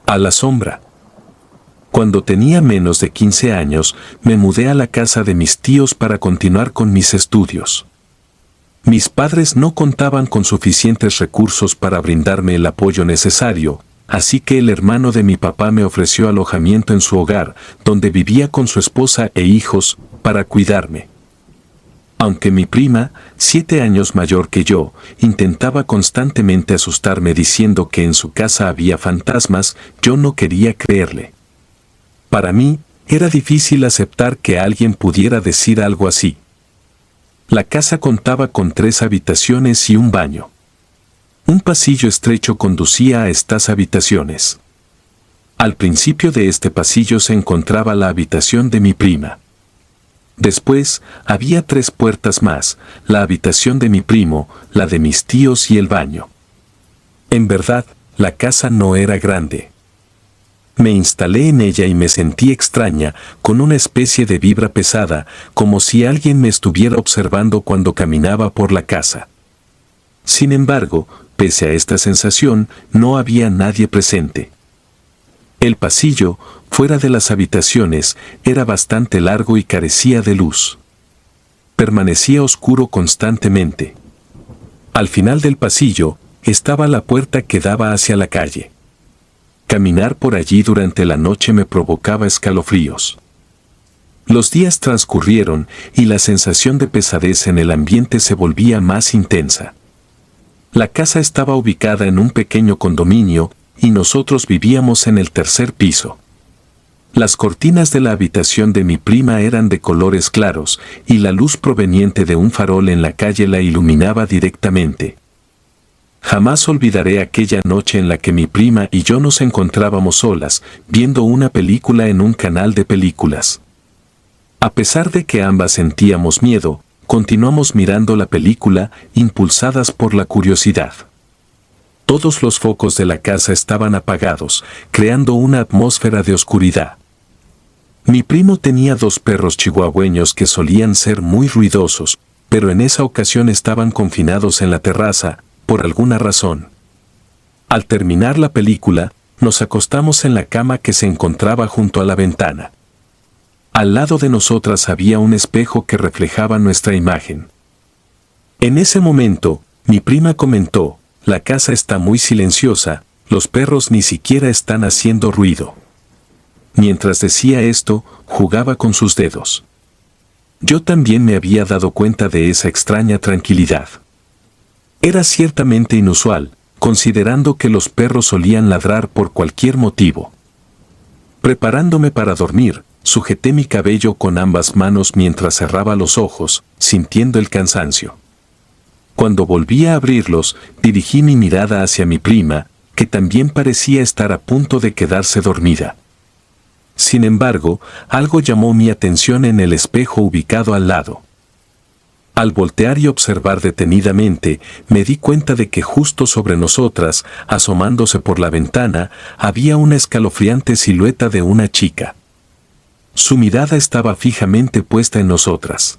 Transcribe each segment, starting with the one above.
A la sombra. Cuando tenía menos de 15 años, me mudé a la casa de mis tíos para continuar con mis estudios. Mis padres no contaban con suficientes recursos para brindarme el apoyo necesario, así que el hermano de mi papá me ofreció alojamiento en su hogar, donde vivía con su esposa e hijos, para cuidarme. Aunque mi prima, 7 años mayor que yo, intentaba constantemente asustarme diciendo que en su casa había fantasmas, yo no quería creerle. Para mí, era difícil aceptar que alguien pudiera decir algo así. La casa contaba con 3 habitaciones y un baño. Un pasillo estrecho conducía a estas habitaciones. Al principio de este pasillo se encontraba la habitación de mi prima. Después, había 3 puertas más, la habitación de mi primo, la de mis tíos y el baño. En verdad, la casa no era grande. Me instalé en ella y me sentí extraña, con una especie de vibra pesada, como si alguien me estuviera observando cuando caminaba por la casa. Sin embargo, pese a esta sensación, no había nadie presente. El pasillo, fuera de las habitaciones, era bastante largo y carecía de luz. Permanecía oscuro constantemente. Al final del pasillo, estaba la puerta que daba hacia la calle. Caminar por allí durante la noche me provocaba escalofríos. Los días transcurrieron y la sensación de pesadez en el ambiente se volvía más intensa. La casa estaba ubicada en un pequeño condominio y nosotros vivíamos en el 3er piso. Las cortinas de la habitación de mi prima eran de colores claros y la luz proveniente de un farol en la calle la iluminaba directamente. Jamás olvidaré aquella noche en la que mi prima y yo nos encontrábamos solas, viendo una película en un canal de películas. A pesar de que ambas sentíamos miedo, continuamos mirando la película, impulsadas por la curiosidad. Todos los focos de la casa estaban apagados, creando una atmósfera de oscuridad. Mi primo tenía 2 perros chihuahueños que solían ser muy ruidosos, pero en esa ocasión estaban confinados en la terraza, por alguna razón. Al terminar la película, nos acostamos en la cama que se encontraba junto a la ventana. Al lado de nosotras había un espejo que reflejaba nuestra imagen. En ese momento, mi prima comentó: «La casa está muy silenciosa, los perros ni siquiera están haciendo ruido». Mientras decía esto, jugaba con sus dedos. Yo también me había dado cuenta de esa extraña tranquilidad. Era ciertamente inusual, considerando que los perros solían ladrar por cualquier motivo. Preparándome para dormir, sujeté mi cabello con ambas manos mientras cerraba los ojos, sintiendo el cansancio. Cuando volví a abrirlos, dirigí mi mirada hacia mi prima, que también parecía estar a punto de quedarse dormida. Sin embargo, algo llamó mi atención en el espejo ubicado al lado. Al voltear y observar detenidamente, me di cuenta de que justo sobre nosotras, asomándose por la ventana, había una escalofriante silueta de una chica. Su mirada estaba fijamente puesta en nosotras.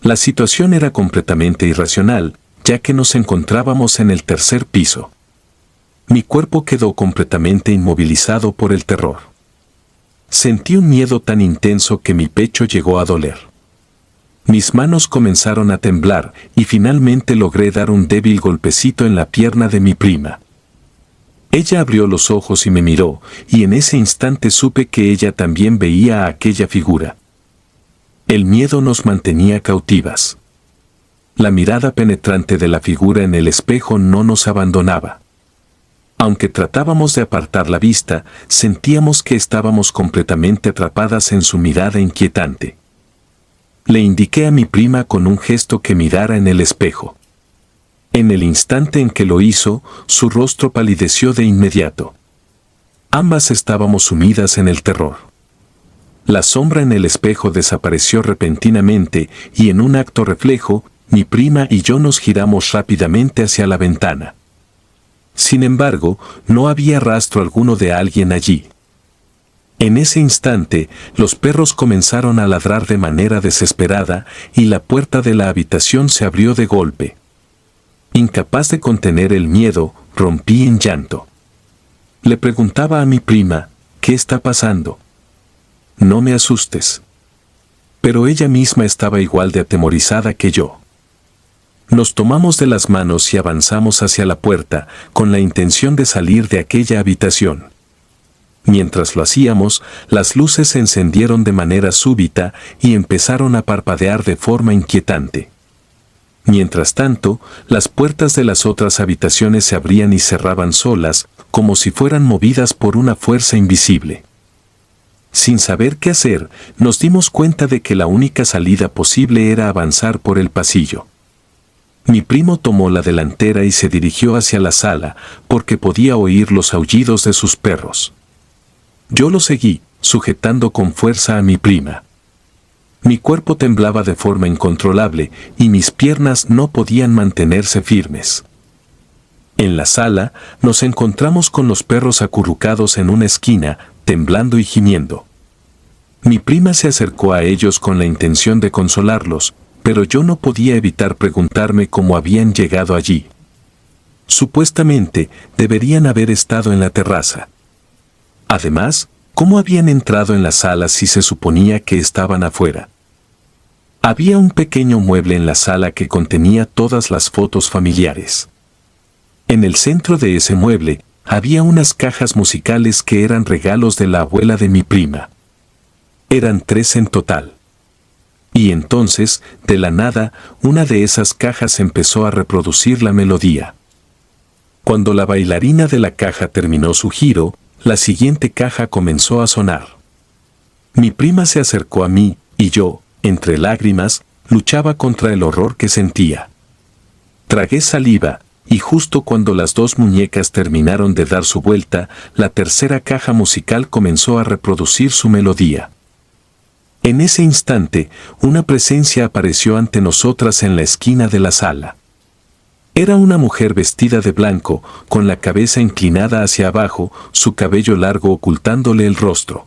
La situación era completamente irracional, ya que nos encontrábamos en el 3er piso. Mi cuerpo quedó completamente inmovilizado por el terror. Sentí un miedo tan intenso que mi pecho llegó a doler. Mis manos comenzaron a temblar y finalmente logré dar un débil golpecito en la pierna de mi prima. Ella abrió los ojos y me miró, y en ese instante supe que ella también veía a aquella figura. El miedo nos mantenía cautivas. La mirada penetrante de la figura en el espejo no nos abandonaba. Aunque tratábamos de apartar la vista, sentíamos que estábamos completamente atrapadas en su mirada inquietante. Le indiqué a mi prima con un gesto que mirara en el espejo. En el instante en que lo hizo, su rostro palideció de inmediato. Ambas estábamos sumidas en el terror. La sombra en el espejo desapareció repentinamente y en un acto reflejo, mi prima y yo nos giramos rápidamente hacia la ventana. Sin embargo, no había rastro alguno de alguien allí. En ese instante, los perros comenzaron a ladrar de manera desesperada y la puerta de la habitación se abrió de golpe. Incapaz de contener el miedo, rompí en llanto. Le preguntaba a mi prima, ¿qué está pasando? No me asustes. Pero ella misma estaba igual de atemorizada que yo. Nos tomamos de las manos y avanzamos hacia la puerta, con la intención de salir de aquella habitación. Mientras lo hacíamos, las luces se encendieron de manera súbita y empezaron a parpadear de forma inquietante. Mientras tanto, las puertas de las otras habitaciones se abrían y cerraban solas, como si fueran movidas por una fuerza invisible. Sin saber qué hacer, nos dimos cuenta de que la única salida posible era avanzar por el pasillo. Mi primo tomó la delantera y se dirigió hacia la sala, porque podía oír los aullidos de sus perros. Yo lo seguí, sujetando con fuerza a mi prima. Mi cuerpo temblaba de forma incontrolable y mis piernas no podían mantenerse firmes. En la sala, nos encontramos con los perros acurrucados en una esquina, temblando y gimiendo. Mi prima se acercó a ellos con la intención de consolarlos, pero yo no podía evitar preguntarme cómo habían llegado allí. Supuestamente, deberían haber estado en la terraza. Además, ¿cómo habían entrado en la sala si se suponía que estaban afuera? Había un pequeño mueble en la sala que contenía todas las fotos familiares. En el centro de ese mueble, había unas cajas musicales que eran regalos de la abuela de mi prima. Eran 3 en total. Y entonces, de la nada, una de esas cajas empezó a reproducir la melodía. Cuando la bailarina de la caja terminó su giro, la siguiente caja comenzó a sonar. Mi prima se acercó a mí, y yo, entre lágrimas, luchaba contra el horror que sentía. Tragué saliva, y justo cuando las 2 muñecas terminaron de dar su vuelta, la tercera caja musical comenzó a reproducir su melodía. En ese instante, una presencia apareció ante nosotras en la esquina de la sala. Era una mujer vestida de blanco, con la cabeza inclinada hacia abajo, su cabello largo ocultándole el rostro.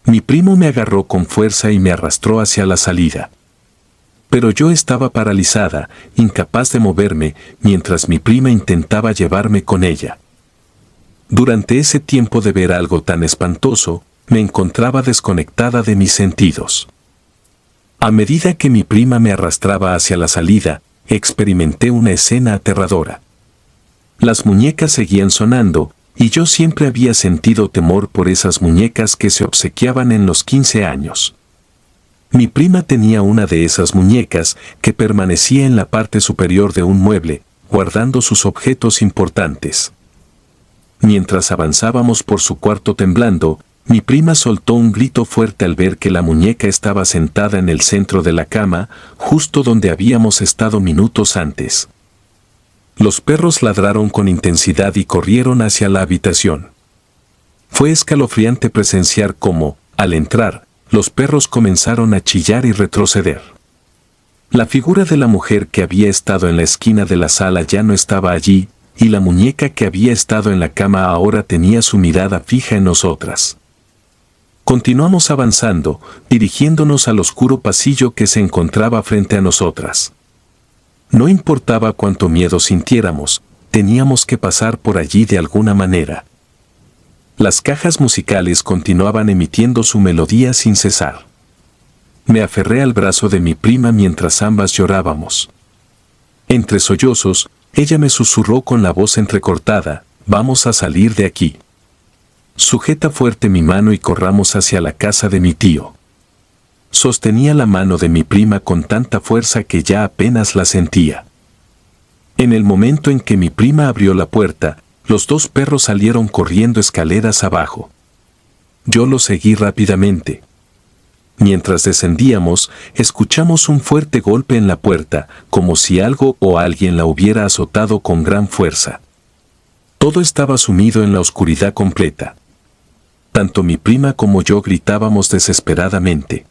Mi primo me agarró con fuerza y me arrastró hacia la salida. Pero yo estaba paralizada, incapaz de moverme, mientras mi prima intentaba llevarme con ella. Durante ese tiempo de ver algo tan espantoso, me encontraba desconectada de mis sentidos. A medida que mi prima me arrastraba hacia la salida, experimenté una escena aterradora. Las muñecas seguían sonando, y yo siempre había sentido temor por esas muñecas que se obsequiaban en los 15 años. Mi prima tenía una de esas muñecas que permanecía en la parte superior de un mueble, guardando sus objetos importantes. Mientras avanzábamos por su cuarto temblando, mi prima soltó un grito fuerte al ver que la muñeca estaba sentada en el centro de la cama, justo donde habíamos estado minutos antes. Los perros ladraron con intensidad y corrieron hacia la habitación. Fue escalofriante presenciar cómo, al entrar, los perros comenzaron a chillar y retroceder. La figura de la mujer que había estado en la esquina de la sala ya no estaba allí, y la muñeca que había estado en la cama ahora tenía su mirada fija en nosotras. Continuamos avanzando, dirigiéndonos al oscuro pasillo que se encontraba frente a nosotras. No importaba cuánto miedo sintiéramos, teníamos que pasar por allí de alguna manera. Las cajas musicales continuaban emitiendo su melodía sin cesar. Me aferré al brazo de mi prima mientras ambas llorábamos. Entre sollozos, ella me susurró con la voz entrecortada, «Vamos a salir de aquí. Sujeta fuerte mi mano y corramos hacia la casa de mi tío». Sostenía la mano de mi prima con tanta fuerza que ya apenas la sentía. En el momento en que mi prima abrió la puerta, los 2 perros salieron corriendo escaleras abajo. Yo los seguí rápidamente. Mientras descendíamos, escuchamos un fuerte golpe en la puerta, como si algo o alguien la hubiera azotado con gran fuerza. Todo estaba sumido en la oscuridad completa. Tanto mi prima como yo gritábamos desesperadamente.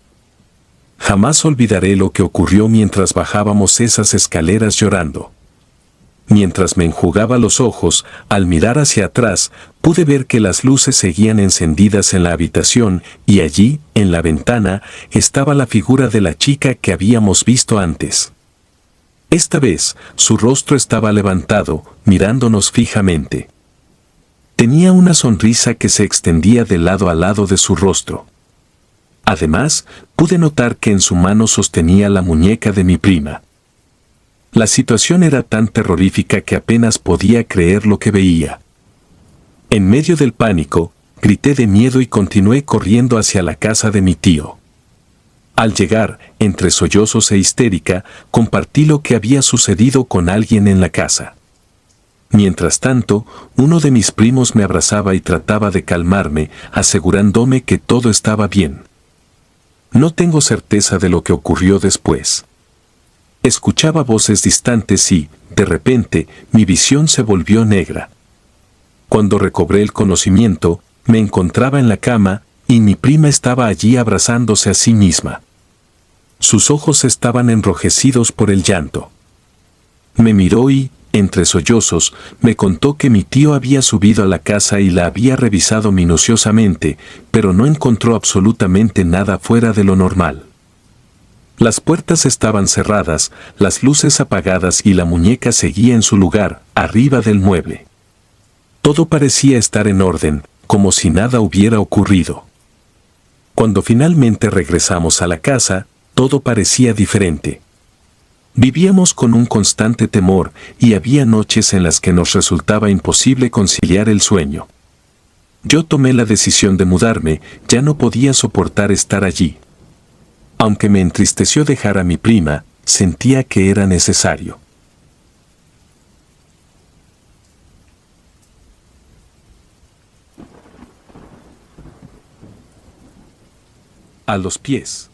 Jamás olvidaré lo que ocurrió mientras bajábamos esas escaleras llorando. Mientras me enjugaba los ojos, al mirar hacia atrás, pude ver que las luces seguían encendidas en la habitación y allí, en la ventana, estaba la figura de la chica que habíamos visto antes. Esta vez, su rostro estaba levantado, mirándonos fijamente. Tenía una sonrisa que se extendía de lado a lado de su rostro. Además, pude notar que en su mano sostenía la muñeca de mi prima. La situación era tan terrorífica que apenas podía creer lo que veía. En medio del pánico, grité de miedo y continué corriendo hacia la casa de mi tío. Al llegar, entre sollozos e histérica, compartí lo que había sucedido con alguien en la casa. Mientras tanto, uno de mis primos me abrazaba y trataba de calmarme, asegurándome que todo estaba bien. No tengo certeza de lo que ocurrió después. Escuchaba voces distantes y, de repente, mi visión se volvió negra. Cuando recobré el conocimiento, me encontraba en la cama, y mi prima estaba allí abrazándose a sí misma. Sus ojos estaban enrojecidos por el llanto. Me miró y, entre sollozos, me contó que mi tío había subido a la casa y la había revisado minuciosamente, pero no encontró absolutamente nada fuera de lo normal. Las puertas estaban cerradas, las luces apagadas y la muñeca seguía en su lugar, arriba del mueble. Todo parecía estar en orden, como si nada hubiera ocurrido. Cuando finalmente regresamos a la casa, todo parecía diferente. Vivíamos con un constante temor y había noches en las que nos resultaba imposible conciliar el sueño. Yo tomé la decisión de mudarme, ya no podía soportar estar allí. Aunque me entristeció dejar a mi prima, sentía que era necesario. A los pies.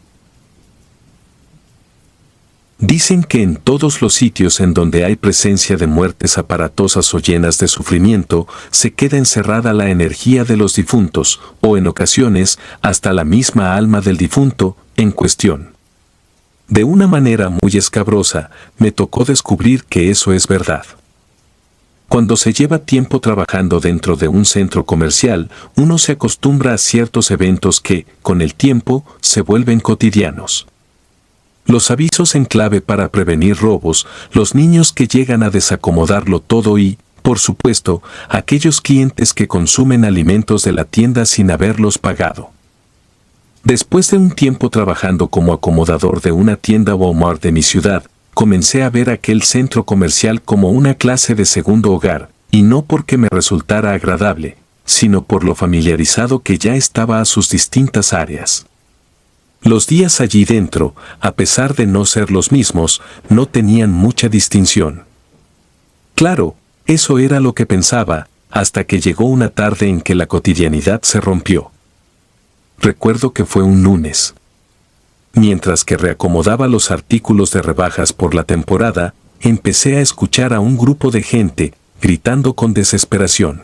Dicen que en todos los sitios en donde hay presencia de muertes aparatosas o llenas de sufrimiento, se queda encerrada la energía de los difuntos, o en ocasiones, hasta la misma alma del difunto en cuestión. De una manera muy escabrosa, me tocó descubrir que eso es verdad. Cuando se lleva tiempo trabajando dentro de un centro comercial, uno se acostumbra a ciertos eventos que, con el tiempo, se vuelven cotidianos. Los avisos en clave para prevenir robos, los niños que llegan a desacomodarlo todo y, por supuesto, aquellos clientes que consumen alimentos de la tienda sin haberlos pagado. Después de un tiempo trabajando como acomodador de una tienda Walmart de mi ciudad, comencé a ver aquel centro comercial como una clase de segundo hogar, y no porque me resultara agradable, sino por lo familiarizado que ya estaba a sus distintas áreas. Los días allí dentro, a pesar de no ser los mismos, no tenían mucha distinción. Claro, eso era lo que pensaba, hasta que llegó una tarde en que la cotidianidad se rompió. Recuerdo que fue un lunes. Mientras que reacomodaba los artículos de rebajas por la temporada, empecé a escuchar a un grupo de gente gritando con desesperación.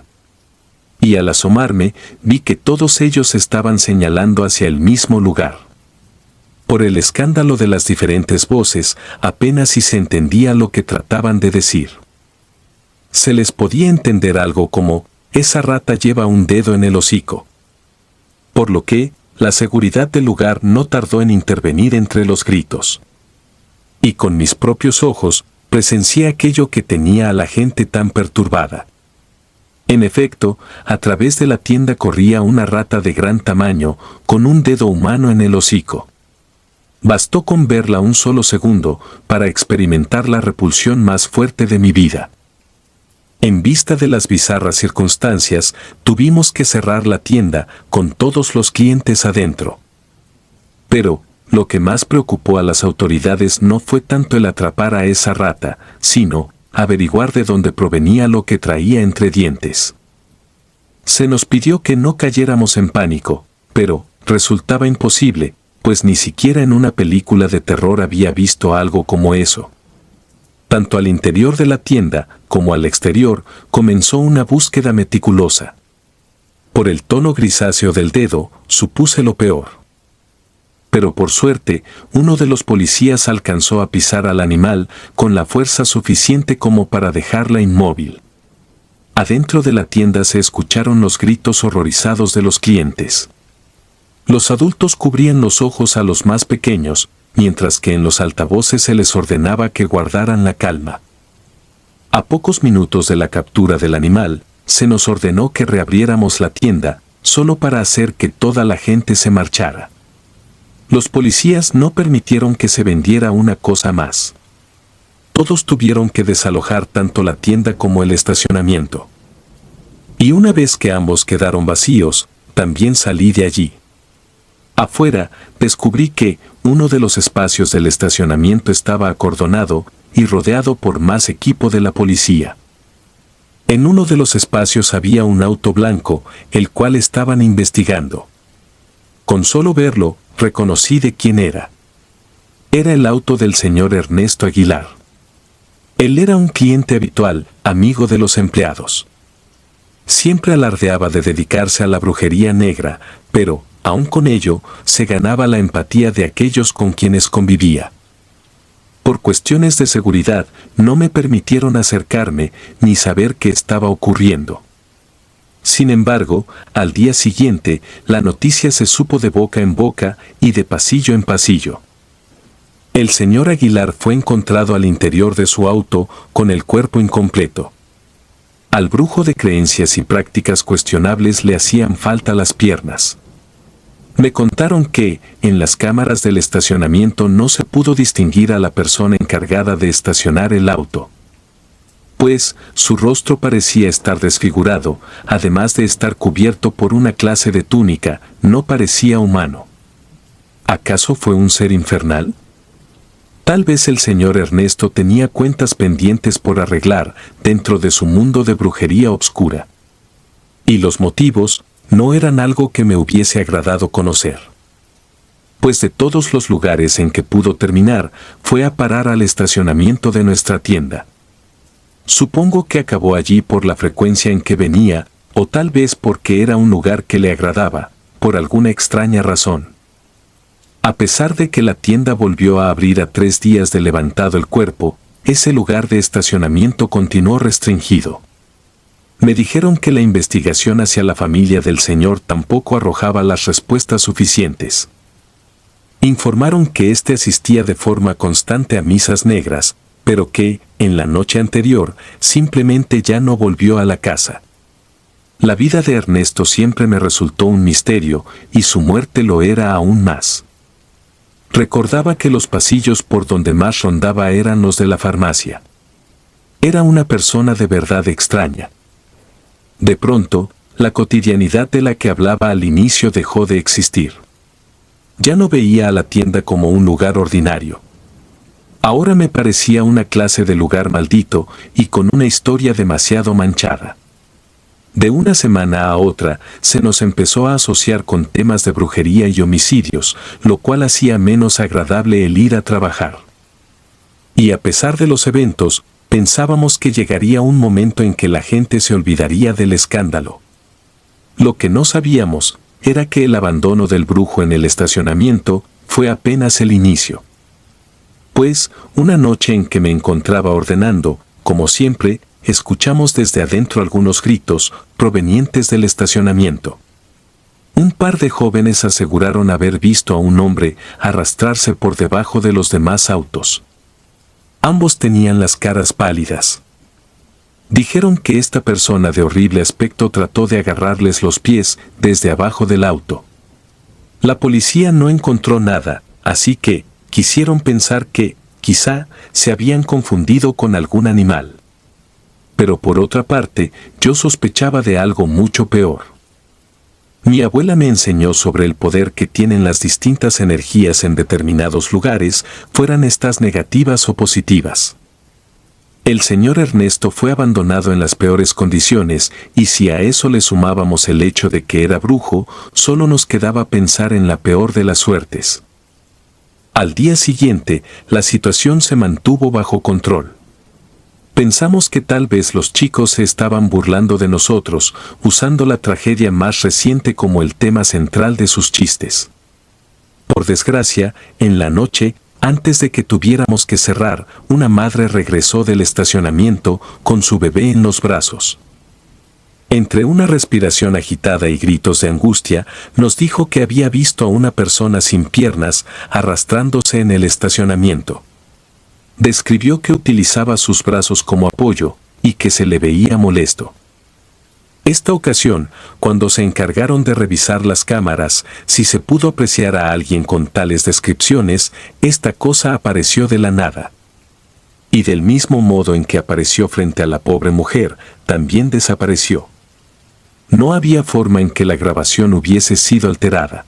Y al asomarme, vi que todos ellos estaban señalando hacia el mismo lugar. Por el escándalo de las diferentes voces, apenas si se entendía lo que trataban de decir. Se les podía entender algo como, esa rata lleva un dedo en el hocico. Por lo que, la seguridad del lugar no tardó en intervenir entre los gritos. Y con mis propios ojos, presencié aquello que tenía a la gente tan perturbada. En efecto, a través de la tienda corría una rata de gran tamaño, con un dedo humano en el hocico. Bastó con verla un solo segundo para experimentar la repulsión más fuerte de mi vida. En vista de las bizarras circunstancias, tuvimos que cerrar la tienda con todos los clientes adentro. Pero, lo que más preocupó a las autoridades no fue tanto el atrapar a esa rata, sino averiguar de dónde provenía lo que traía entre dientes. Se nos pidió que no cayéramos en pánico, pero resultaba imposible, pues ni siquiera en una película de terror había visto algo como eso. Tanto al interior de la tienda como al exterior comenzó una búsqueda meticulosa. Por el tono grisáceo del dedo, supuse lo peor. Pero por suerte, uno de los policías alcanzó a pisar al animal con la fuerza suficiente como para dejarla inmóvil. Adentro de la tienda se escucharon los gritos horrorizados de los clientes. Los adultos cubrían los ojos a los más pequeños, mientras que en los altavoces se les ordenaba que guardaran la calma. A pocos minutos de la captura del animal, se nos ordenó que reabriéramos la tienda, solo para hacer que toda la gente se marchara. Los policías no permitieron que se vendiera una cosa más. Todos tuvieron que desalojar tanto la tienda como el estacionamiento. Y una vez que ambos quedaron vacíos, también salí de allí. Afuera, descubrí que uno de los espacios del estacionamiento estaba acordonado y rodeado por más equipo de la policía. En uno de los espacios había un auto blanco, el cual estaban investigando. Con solo verlo, reconocí de quién era. Era el auto del señor Ernesto Aguilar. Él era un cliente habitual, amigo de los empleados. Siempre alardeaba de dedicarse a la brujería negra, pero, aun con ello, se ganaba la empatía de aquellos con quienes convivía. Por cuestiones de seguridad, no me permitieron acercarme ni saber qué estaba ocurriendo. Sin embargo, al día siguiente, la noticia se supo de boca en boca y de pasillo en pasillo. El señor Aguilar fue encontrado al interior de su auto con el cuerpo incompleto. Al brujo de creencias y prácticas cuestionables le hacían falta las piernas. Me contaron que, en las cámaras del estacionamiento no se pudo distinguir a la persona encargada de estacionar el auto. Pues, su rostro parecía estar desfigurado, además de estar cubierto por una clase de túnica, no parecía humano. ¿Acaso fue un ser infernal? Tal vez el señor Ernesto tenía cuentas pendientes por arreglar dentro de su mundo de brujería obscura. Y los motivos no eran algo que me hubiese agradado conocer. Pues de todos los lugares en que pudo terminar, fue a parar al estacionamiento de nuestra tienda. Supongo que acabó allí por la frecuencia en que venía, o tal vez porque era un lugar que le agradaba, por alguna extraña razón. A pesar de que la tienda volvió a abrir a 3 días de levantado el cuerpo, ese lugar de estacionamiento continuó restringido. Me dijeron que la investigación hacia la familia del señor tampoco arrojaba las respuestas suficientes. Informaron que éste asistía de forma constante a misas negras, pero que, en la noche anterior, simplemente ya no volvió a la casa. La vida de Ernesto siempre me resultó un misterio, y su muerte lo era aún más. Recordaba que los pasillos por donde más rondaba eran los de la farmacia. Era una persona de verdad extraña. De pronto, la cotidianidad de la que hablaba al inicio dejó de existir. Ya no veía a la tienda como un lugar ordinario. Ahora me parecía una clase de lugar maldito y con una historia demasiado manchada. De una semana a otra, se nos empezó a asociar con temas de brujería y homicidios, lo cual hacía menos agradable el ir a trabajar. Y a pesar de los eventos, pensábamos que llegaría un momento en que la gente se olvidaría del escándalo. Lo que no sabíamos era que el abandono del brujo en el estacionamiento fue apenas el inicio. Pues, una noche en que me encontraba ordenando, como siempre, escuchamos desde adentro algunos gritos provenientes del estacionamiento. Un par de jóvenes aseguraron haber visto a un hombre arrastrarse por debajo de los demás autos. Ambos tenían las caras pálidas. Dijeron que esta persona de horrible aspecto trató de agarrarles los pies desde abajo del auto. La policía no encontró nada, así que quisieron pensar que, quizá, se habían confundido con algún animal. Pero por otra parte, yo sospechaba de algo mucho peor. Mi abuela me enseñó sobre el poder que tienen las distintas energías en determinados lugares, fueran estas negativas o positivas. El señor Ernesto fue abandonado en las peores condiciones, y si a eso le sumábamos el hecho de que era brujo, solo nos quedaba pensar en la peor de las suertes. Al día siguiente, la situación se mantuvo bajo control. Pensamos que tal vez los chicos se estaban burlando de nosotros, usando la tragedia más reciente como el tema central de sus chistes. Por desgracia, en la noche, antes de que tuviéramos que cerrar, una madre regresó del estacionamiento con su bebé en los brazos. Entre una respiración agitada y gritos de angustia, nos dijo que había visto a una persona sin piernas arrastrándose en el estacionamiento. Describió que utilizaba sus brazos como apoyo y que se le veía molesto. Esta ocasión, cuando se encargaron de revisar las cámaras, si se pudo apreciar a alguien con tales descripciones, esta cosa apareció de la nada. Y del mismo modo en que apareció frente a la pobre mujer, también desapareció. No había forma en que la grabación hubiese sido alterada,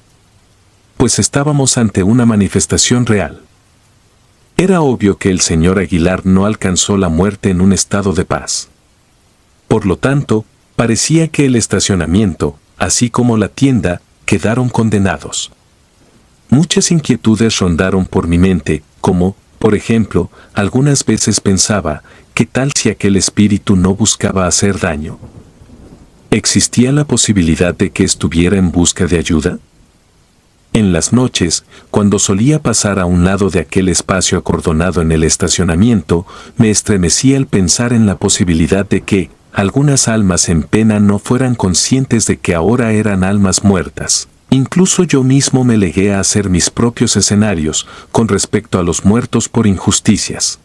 pues estábamos ante una manifestación real. Era obvio que el señor Aguilar no alcanzó la muerte en un estado de paz. Por lo tanto, parecía que el estacionamiento, así como la tienda, quedaron condenados. Muchas inquietudes rondaron por mi mente, como, por ejemplo, algunas veces pensaba, ¿qué tal si aquel espíritu no buscaba hacer daño? ¿Existía la posibilidad de que estuviera en busca de ayuda? En las noches, cuando solía pasar a un lado de aquel espacio acordonado en el estacionamiento, me estremecía al pensar en la posibilidad de que algunas almas en pena no fueran conscientes de que ahora eran almas muertas. Incluso yo mismo me negué a hacer mis propios escenarios con respecto a los muertos por injusticias.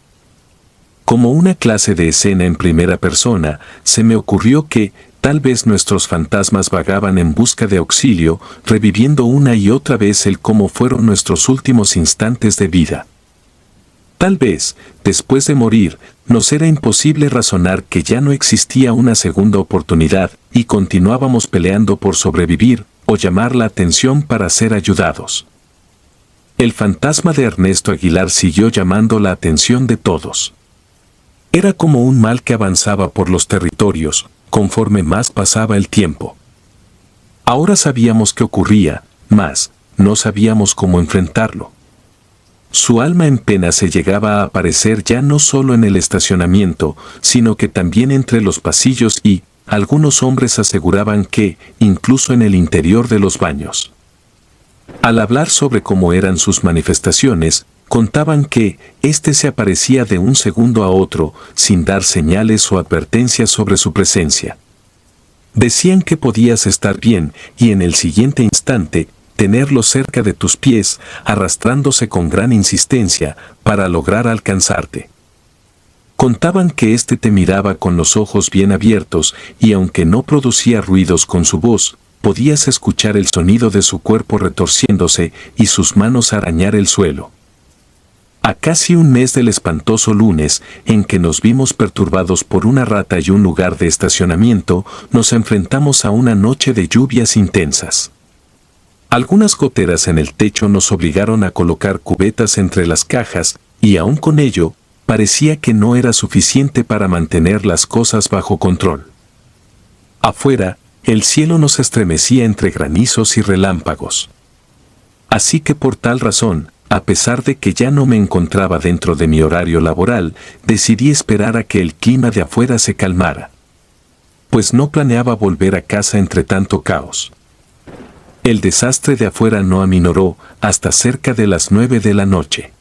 Como una clase de escena en primera persona, se me ocurrió que, tal vez nuestros fantasmas vagaban en busca de auxilio, reviviendo una y otra vez el cómo fueron nuestros últimos instantes de vida. Tal vez, después de morir, nos era imposible razonar que ya no existía una segunda oportunidad y continuábamos peleando por sobrevivir o llamar la atención para ser ayudados. El fantasma de Ernesto Aguilar siguió llamando la atención de todos. Era como un mal que avanzaba por los territorios, conforme más pasaba el tiempo. Ahora sabíamos qué ocurría, mas no sabíamos cómo enfrentarlo. Su alma en pena se llegaba a aparecer ya no solo en el estacionamiento, sino que también entre los pasillos y, algunos hombres aseguraban que, incluso en el interior de los baños. Al hablar sobre cómo eran sus manifestaciones, contaban que éste se aparecía de un segundo a otro, sin dar señales o advertencias sobre su presencia. Decían que podías estar bien y en el siguiente instante, tenerlo cerca de tus pies, arrastrándose con gran insistencia, para lograr alcanzarte. Contaban que éste te miraba con los ojos bien abiertos y aunque no producía ruidos con su voz, podías escuchar el sonido de su cuerpo retorciéndose y sus manos arañar el suelo. A casi un mes del espantoso lunes, en que nos vimos perturbados por una rata y un lugar de estacionamiento, nos enfrentamos a una noche de lluvias intensas. Algunas goteras en el techo nos obligaron a colocar cubetas entre las cajas, y aún con ello, parecía que no era suficiente para mantener las cosas bajo control. Afuera, el cielo nos estremecía entre granizos y relámpagos. Así que por tal razón, a pesar de que ya no me encontraba dentro de mi horario laboral, decidí esperar a que el clima de afuera se calmara. Pues no planeaba volver a casa entre tanto caos. El desastre de afuera no aminoró hasta cerca de las 9 de la noche.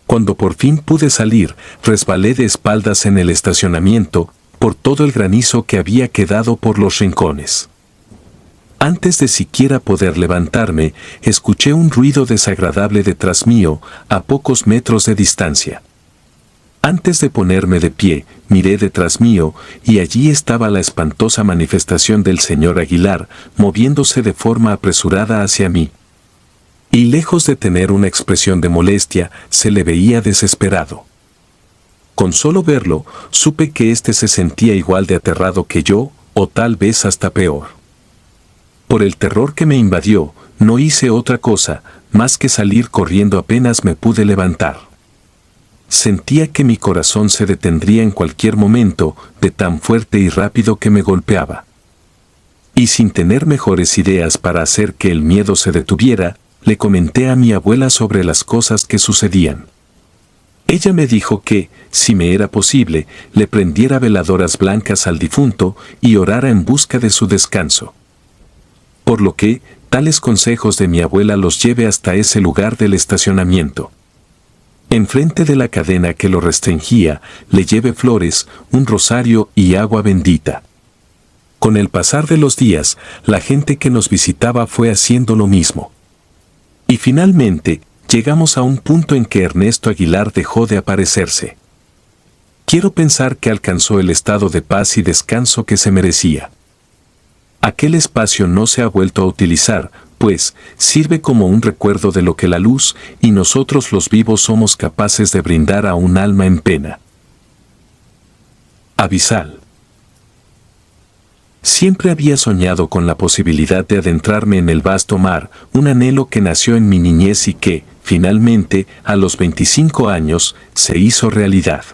Cuando por fin pude salir, resbalé de espaldas en el estacionamiento, por todo el granizo que había quedado por los rincones. Antes de siquiera poder levantarme, escuché un ruido desagradable detrás mío, a pocos metros de distancia. Antes de ponerme de pie, miré detrás mío, y allí estaba la espantosa manifestación del señor Aguilar, moviéndose de forma apresurada hacia mí. Y lejos de tener una expresión de molestia, se le veía desesperado. Con solo verlo, supe que éste se sentía igual de aterrado que yo, o tal vez hasta peor. Por el terror que me invadió, no hice otra cosa, más que salir corriendo apenas me pude levantar. Sentía que mi corazón se detendría en cualquier momento, de tan fuerte y rápido que me golpeaba. Y sin tener mejores ideas para hacer que el miedo se detuviera, le comenté a mi abuela sobre las cosas que sucedían. Ella me dijo que, si me era posible, le prendiera veladoras blancas al difunto y orara en busca de su descanso. Por lo que, tales consejos de mi abuela los lleve hasta ese lugar del estacionamiento. Enfrente de la cadena que lo restringía, le lleve flores, un rosario y agua bendita. Con el pasar de los días, la gente que nos visitaba fue haciendo lo mismo. Y finalmente, llegamos a un punto en que Ernesto Aguilar dejó de aparecerse. Quiero pensar que alcanzó el estado de paz y descanso que se merecía. Aquel espacio no se ha vuelto a utilizar, pues sirve como un recuerdo de lo que la luz y nosotros los vivos somos capaces de brindar a un alma en pena. Abisal. Siempre había soñado con la posibilidad de adentrarme en el vasto mar, un anhelo que nació en mi niñez y que, finalmente, a los 25 años, se hizo realidad.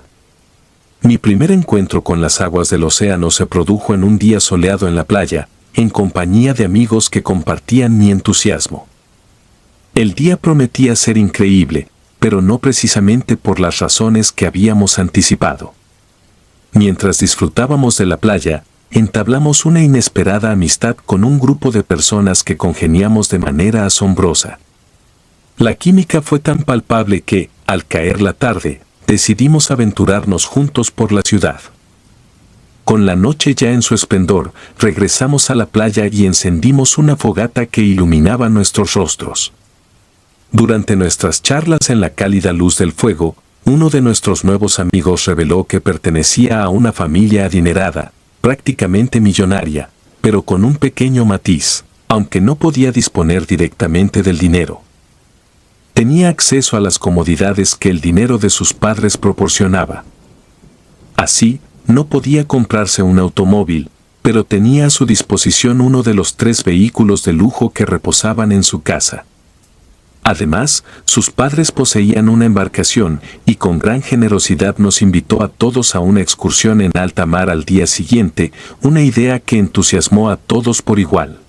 Mi primer encuentro con las aguas del océano se produjo en un día soleado en la playa, en compañía de amigos que compartían mi entusiasmo. El día prometía ser increíble, pero no precisamente por las razones que habíamos anticipado. Mientras disfrutábamos de la playa, entablamos una inesperada amistad con un grupo de personas que congeniamos de manera asombrosa. La química fue tan palpable que, al caer la tarde, decidimos aventurarnos juntos por la ciudad. Con la noche ya en su esplendor, regresamos a la playa y encendimos una fogata que iluminaba nuestros rostros. Durante nuestras charlas en la cálida luz del fuego, uno de nuestros nuevos amigos reveló que pertenecía a una familia adinerada, prácticamente millonaria, pero con un pequeño matiz, aunque no podía disponer directamente del dinero. Tenía acceso a las comodidades que el dinero de sus padres proporcionaba. Así, no podía comprarse un automóvil, pero tenía a su disposición uno de los 3 vehículos de lujo que reposaban en su casa. Además, sus padres poseían una embarcación y con gran generosidad nos invitó a todos a una excursión en alta mar al día siguiente, una idea que entusiasmó a todos por igual.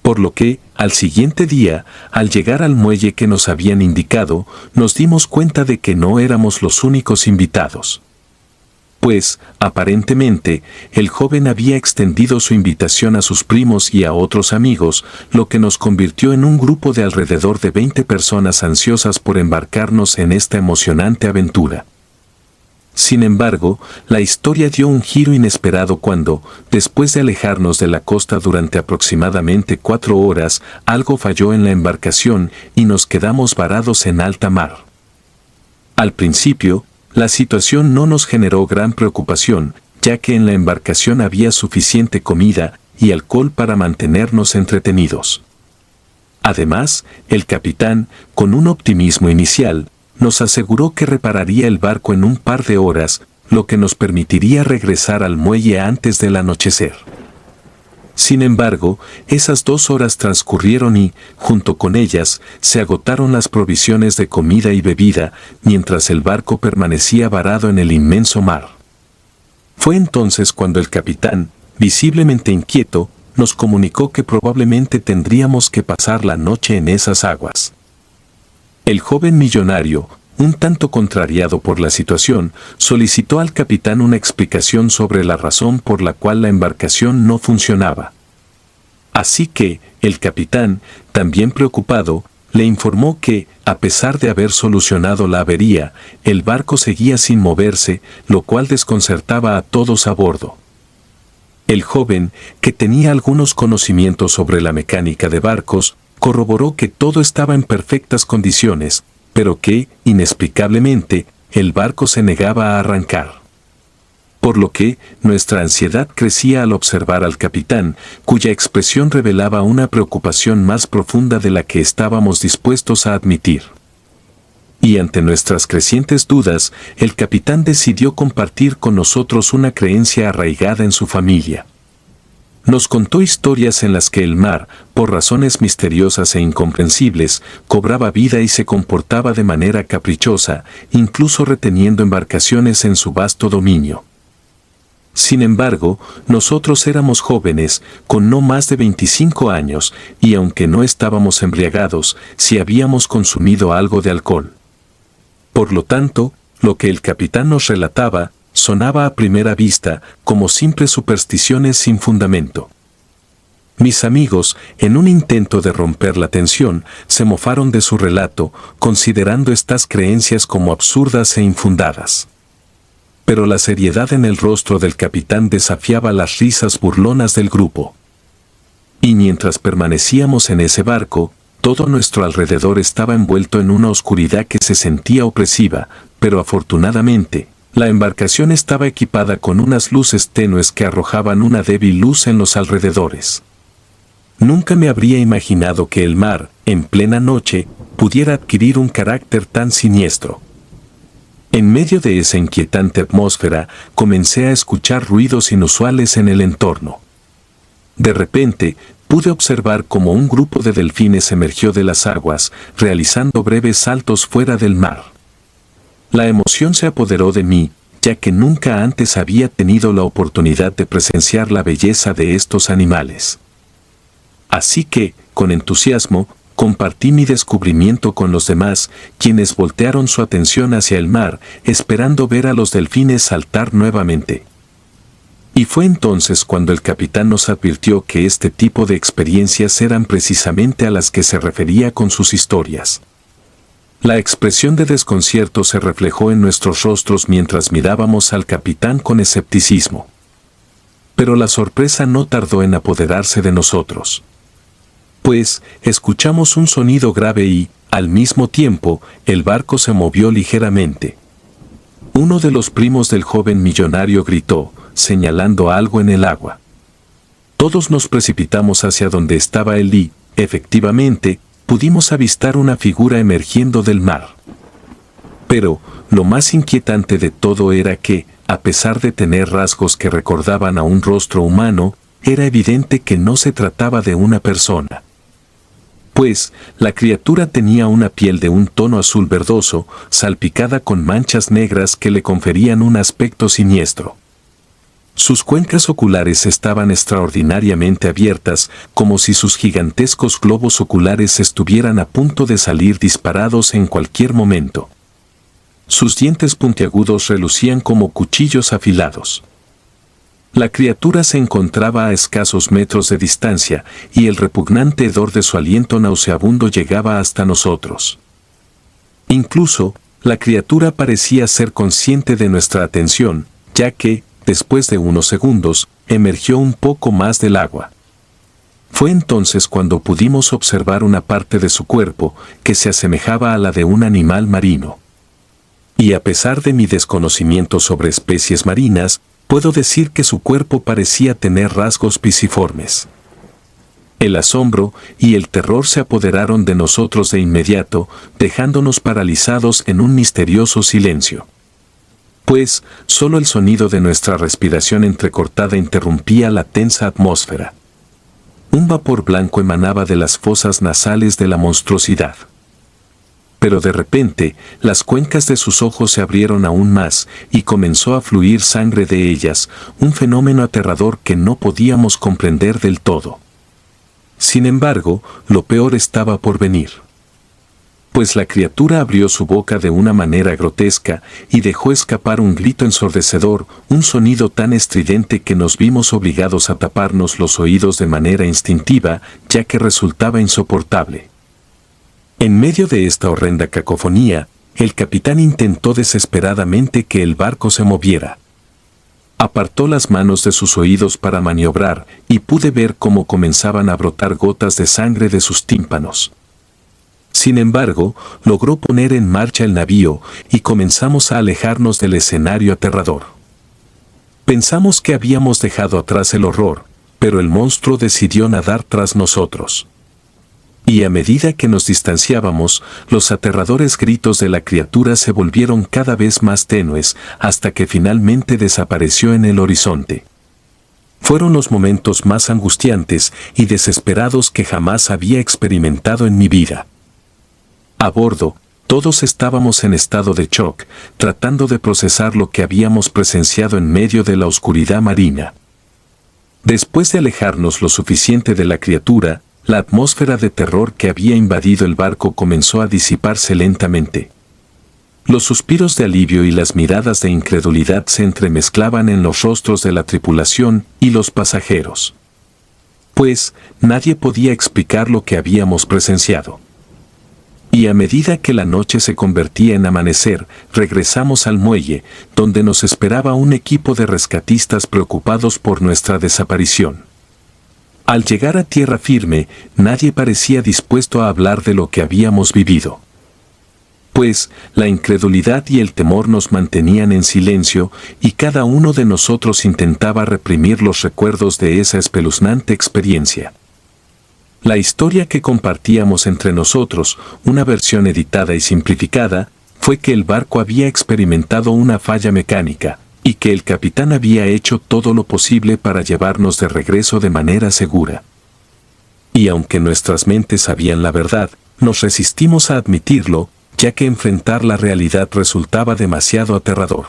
Por lo que, al siguiente día, al llegar al muelle que nos habían indicado, nos dimos cuenta de que no éramos los únicos invitados. Pues, aparentemente, el joven había extendido su invitación a sus primos y a otros amigos, lo que nos convirtió en un grupo de alrededor de 20 personas ansiosas por embarcarnos en esta emocionante aventura. Sin embargo, la historia dio un giro inesperado cuando, después de alejarnos de la costa durante aproximadamente 4 horas, algo falló en la embarcación y nos quedamos varados en alta mar. Al principio, la situación no nos generó gran preocupación, ya que en la embarcación había suficiente comida y alcohol para mantenernos entretenidos. Además, el capitán, con un optimismo inicial, nos aseguró que repararía el barco en un par de horas, lo que nos permitiría regresar al muelle antes del anochecer. Sin embargo, esas 2 horas transcurrieron y, junto con ellas, se agotaron las provisiones de comida y bebida, mientras el barco permanecía varado en el inmenso mar. Fue entonces cuando el capitán, visiblemente inquieto, nos comunicó que probablemente tendríamos que pasar la noche en esas aguas. El joven millonario, un tanto contrariado por la situación, solicitó al capitán una explicación sobre la razón por la cual la embarcación no funcionaba. Así que, el capitán, también preocupado, le informó que, a pesar de haber solucionado la avería, el barco seguía sin moverse, lo cual desconcertaba a todos a bordo. El joven, que tenía algunos conocimientos sobre la mecánica de barcos, corroboró que todo estaba en perfectas condiciones, pero que, inexplicablemente, el barco se negaba a arrancar. Por lo que, nuestra ansiedad crecía al observar al capitán, cuya expresión revelaba una preocupación más profunda de la que estábamos dispuestos a admitir. Y ante nuestras crecientes dudas, el capitán decidió compartir con nosotros una creencia arraigada en su familia. Nos contó historias en las que el mar, por razones misteriosas e incomprensibles, cobraba vida y se comportaba de manera caprichosa, incluso reteniendo embarcaciones en su vasto dominio. Sin embargo, nosotros éramos jóvenes, con no más de 25 años, y aunque no estábamos embriagados, sí habíamos consumido algo de alcohol. Por lo tanto, lo que el capitán nos relataba, sonaba a primera vista como simples supersticiones sin fundamento. Mis amigos, en un intento de romper la tensión, se mofaron de su relato, considerando estas creencias como absurdas e infundadas. Pero la seriedad en el rostro del capitán desafiaba las risas burlonas del grupo. Y mientras permanecíamos en ese barco, todo nuestro alrededor estaba envuelto en una oscuridad que se sentía opresiva, pero afortunadamente, La embarcación estaba equipada con unas luces tenues que arrojaban una débil luz en los alrededores. Nunca me habría imaginado que el mar, en plena noche, pudiera adquirir un carácter tan siniestro. En medio de esa inquietante atmósfera, comencé a escuchar ruidos inusuales en el entorno. De repente, pude observar cómo un grupo de delfines emergió de las aguas, realizando breves saltos fuera del mar. La emoción se apoderó de mí, ya que nunca antes había tenido la oportunidad de presenciar la belleza de estos animales. Así que, con entusiasmo, compartí mi descubrimiento con los demás, quienes voltearon su atención hacia el mar, esperando ver a los delfines saltar nuevamente. Y fue entonces cuando el capitán nos advirtió que este tipo de experiencias eran precisamente a las que se refería con sus historias. La expresión de desconcierto se reflejó en nuestros rostros mientras mirábamos al capitán con escepticismo. Pero la sorpresa no tardó en apoderarse de nosotros. Pues, escuchamos un sonido grave y, al mismo tiempo, el barco se movió ligeramente. Uno de los primos del joven millonario gritó, señalando algo en el agua. Todos nos precipitamos hacia donde estaba él y, efectivamente, pudimos avistar una figura emergiendo del mar. Pero, lo más inquietante de todo era que, a pesar de tener rasgos que recordaban a un rostro humano, era evidente que no se trataba de una persona. Pues, la criatura tenía una piel de un tono azul verdoso, salpicada con manchas negras que le conferían un aspecto siniestro. Sus cuencas oculares estaban extraordinariamente abiertas, como si sus gigantescos globos oculares estuvieran a punto de salir disparados en cualquier momento. Sus dientes puntiagudos relucían como cuchillos afilados. La criatura se encontraba a escasos metros de distancia, y el repugnante hedor de su aliento nauseabundo llegaba hasta nosotros. Incluso, la criatura parecía ser consciente de nuestra atención, ya que, después de unos segundos, emergió un poco más del agua. Fue entonces cuando pudimos observar una parte de su cuerpo, que se asemejaba a la de un animal marino. Y a pesar de mi desconocimiento sobre especies marinas, puedo decir que su cuerpo parecía tener rasgos pisiformes. El asombro y el terror se apoderaron de nosotros de inmediato, dejándonos paralizados en un misterioso silencio. Pues, solo el sonido de nuestra respiración entrecortada interrumpía la tensa atmósfera. Un vapor blanco emanaba de las fosas nasales de la monstruosidad. Pero de repente, las cuencas de sus ojos se abrieron aún más, y comenzó a fluir sangre de ellas, un fenómeno aterrador que no podíamos comprender del todo. Sin embargo, lo peor estaba por venir. Pues la criatura abrió su boca de una manera grotesca, y dejó escapar un grito ensordecedor, un sonido tan estridente que nos vimos obligados a taparnos los oídos de manera instintiva, ya que resultaba insoportable. En medio de esta horrenda cacofonía, el capitán intentó desesperadamente que el barco se moviera. Apartó las manos de sus oídos para maniobrar, y pude ver cómo comenzaban a brotar gotas de sangre de sus tímpanos. Sin embargo, logró poner en marcha el navío, y comenzamos a alejarnos del escenario aterrador. Pensamos que habíamos dejado atrás el horror, pero el monstruo decidió nadar tras nosotros. Y a medida que nos distanciábamos, los aterradores gritos de la criatura se volvieron cada vez más tenues, hasta que finalmente desapareció en el horizonte. Fueron los momentos más angustiantes y desesperados que jamás había experimentado en mi vida. A bordo, todos estábamos en estado de shock, tratando de procesar lo que habíamos presenciado en medio de la oscuridad marina. Después de alejarnos lo suficiente de la criatura, la atmósfera de terror que había invadido el barco comenzó a disiparse lentamente. Los suspiros de alivio y las miradas de incredulidad se entremezclaban en los rostros de la tripulación y los pasajeros. Pues, nadie podía explicar lo que habíamos presenciado. Y a medida que la noche se convertía en amanecer, regresamos al muelle, donde nos esperaba un equipo de rescatistas preocupados por nuestra desaparición. Al llegar a tierra firme, nadie parecía dispuesto a hablar de lo que habíamos vivido. pues la incredulidad y el temor nos mantenían en silencio y cada uno de nosotros intentaba reprimir los recuerdos de esa espeluznante experiencia. La historia que compartíamos entre nosotros, una versión editada y simplificada, fue que el barco había experimentado una falla mecánica y que el capitán había hecho todo lo posible para llevarnos de regreso de manera segura. Y aunque nuestras mentes sabían la verdad, nos resistimos a admitirlo, ya que enfrentar la realidad resultaba demasiado aterrador.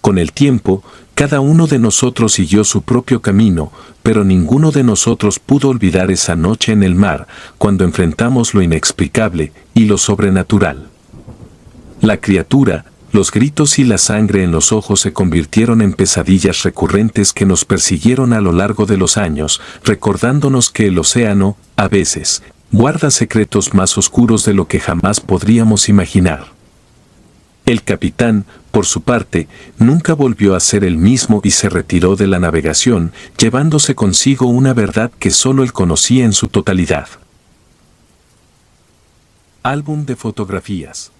Con el tiempo, cada uno de nosotros siguió su propio camino, pero ninguno de nosotros pudo olvidar esa noche en el mar, cuando enfrentamos lo inexplicable y lo sobrenatural. La criatura, los gritos y la sangre en los ojos se convirtieron en pesadillas recurrentes que nos persiguieron a lo largo de los años, recordándonos que el océano, a veces, guarda secretos más oscuros de lo que jamás podríamos imaginar. El capitán, por su parte, nunca volvió a ser el mismo y se retiró de la navegación, llevándose consigo una verdad que solo él conocía en su totalidad. Álbum de fotografías.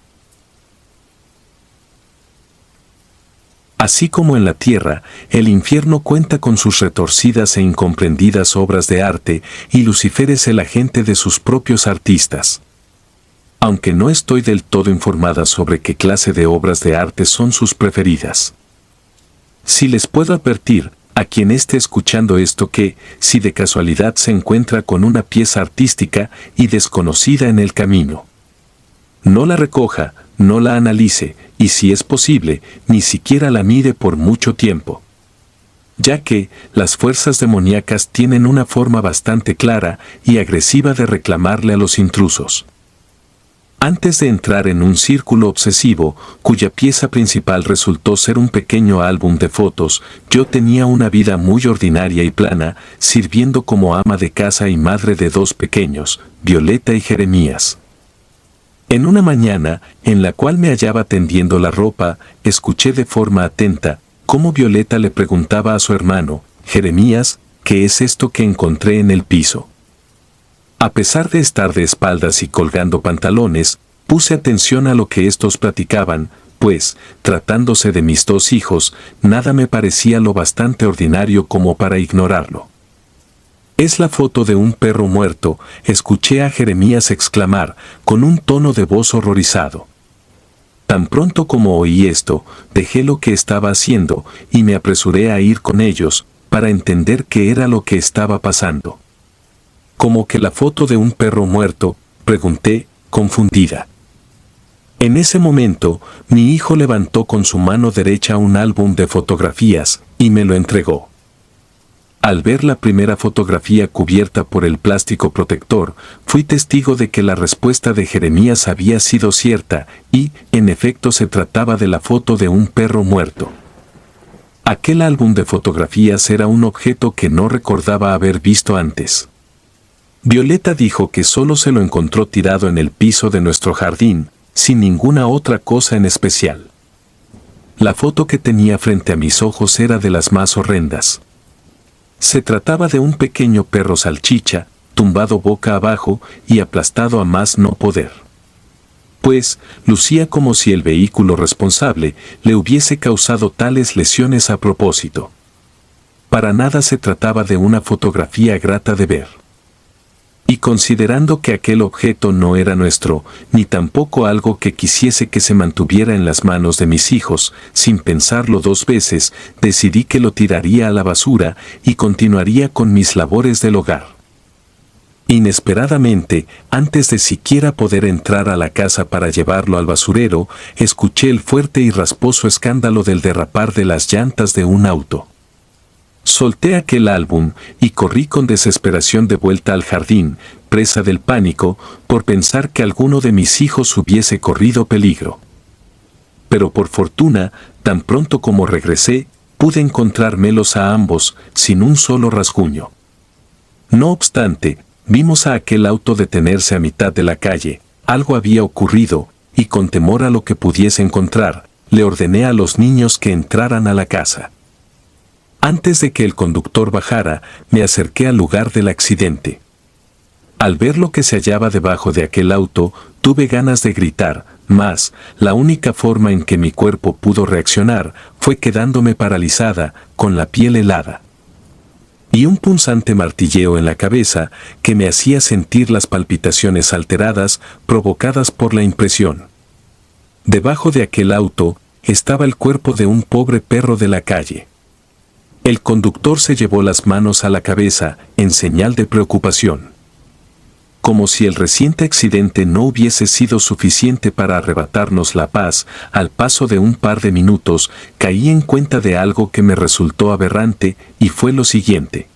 Así como en la tierra, el infierno cuenta con sus retorcidas e incomprendidas obras de arte, y Lucifer es el agente de sus propios artistas. Aunque no estoy del todo informada sobre qué clase de obras de arte son sus preferidas. Sí les puedo advertir, a quien esté escuchando esto, que, si de casualidad se encuentra con una pieza artística y desconocida en el camino, no la recoja, no la analice, y si es posible, ni siquiera la mire por mucho tiempo. Ya que, las fuerzas demoníacas tienen una forma bastante clara y agresiva de reclamarle a los intrusos. Antes de entrar en un círculo obsesivo, cuya pieza principal resultó ser un pequeño álbum de fotos, yo tenía una vida muy ordinaria y plana, sirviendo como ama de casa y madre de dos pequeños, Violeta y Jeremías. En una mañana, en la cual me hallaba tendiendo la ropa, escuché de forma atenta cómo Violeta le preguntaba a su hermano, Jeremías, ¿qué es esto que encontré en el piso? A pesar de estar de espaldas y colgando pantalones, puse atención a lo que estos platicaban, pues, tratándose de mis dos hijos, nada me parecía lo bastante ordinario como para ignorarlo. Es la foto de un perro muerto, escuché a Jeremías exclamar, con un tono de voz horrorizado. Tan pronto como oí esto, dejé lo que estaba haciendo y me apresuré a ir con ellos, para entender qué era lo que estaba pasando. ¿Cómo que la foto de un perro muerto?, pregunté, confundida. En ese momento, mi hijo levantó con su mano derecha un álbum de fotografías y me lo entregó. Al ver la primera fotografía cubierta por el plástico protector, fui testigo de que la respuesta de Jeremías había sido cierta y, en efecto, se trataba de la foto de un perro muerto. Aquel álbum de fotografías era un objeto que no recordaba haber visto antes. Violeta dijo que solo se lo encontró tirado en el piso de nuestro jardín, sin ninguna otra cosa en especial. La foto que tenía frente a mis ojos era de las más horrendas. Se trataba de un pequeño perro salchicha, tumbado boca abajo y aplastado a más no poder. Pues, lucía como si el vehículo responsable le hubiese causado tales lesiones a propósito. Para nada se trataba de una fotografía grata de ver. Y considerando que aquel objeto no era nuestro, ni tampoco algo que quisiese que se mantuviera en las manos de mis hijos, sin pensarlo dos veces, decidí que lo tiraría a la basura y continuaría con mis labores del hogar. Inesperadamente, antes de siquiera poder entrar a la casa para llevarlo al basurero, escuché el fuerte y rasposo escándalo del derrapar de las llantas de un auto. Solté aquel álbum y corrí con desesperación de vuelta al jardín, presa del pánico, por pensar que alguno de mis hijos hubiese corrido peligro. Pero por fortuna, tan pronto como regresé, pude encontrármelos a ambos, sin un solo rasguño. No obstante, vimos a aquel auto detenerse a mitad de la calle, algo había ocurrido, y con temor a lo que pudiese encontrar, le ordené a los niños que entraran a la casa. Antes de que el conductor bajara, me acerqué al lugar del accidente. Al ver lo que se hallaba debajo de aquel auto, tuve ganas de gritar, mas la única forma en que mi cuerpo pudo reaccionar fue quedándome paralizada, con la piel helada. Y un punzante martilleo en la cabeza que me hacía sentir las palpitaciones alteradas provocadas por la impresión. Debajo de aquel auto estaba el cuerpo de un pobre perro de la calle. El conductor se llevó las manos a la cabeza en señal de preocupación. Como si el reciente accidente no hubiese sido suficiente para arrebatarnos la paz, al paso de un par de minutos caí en cuenta de algo que me resultó aberrante, y fue lo siguiente.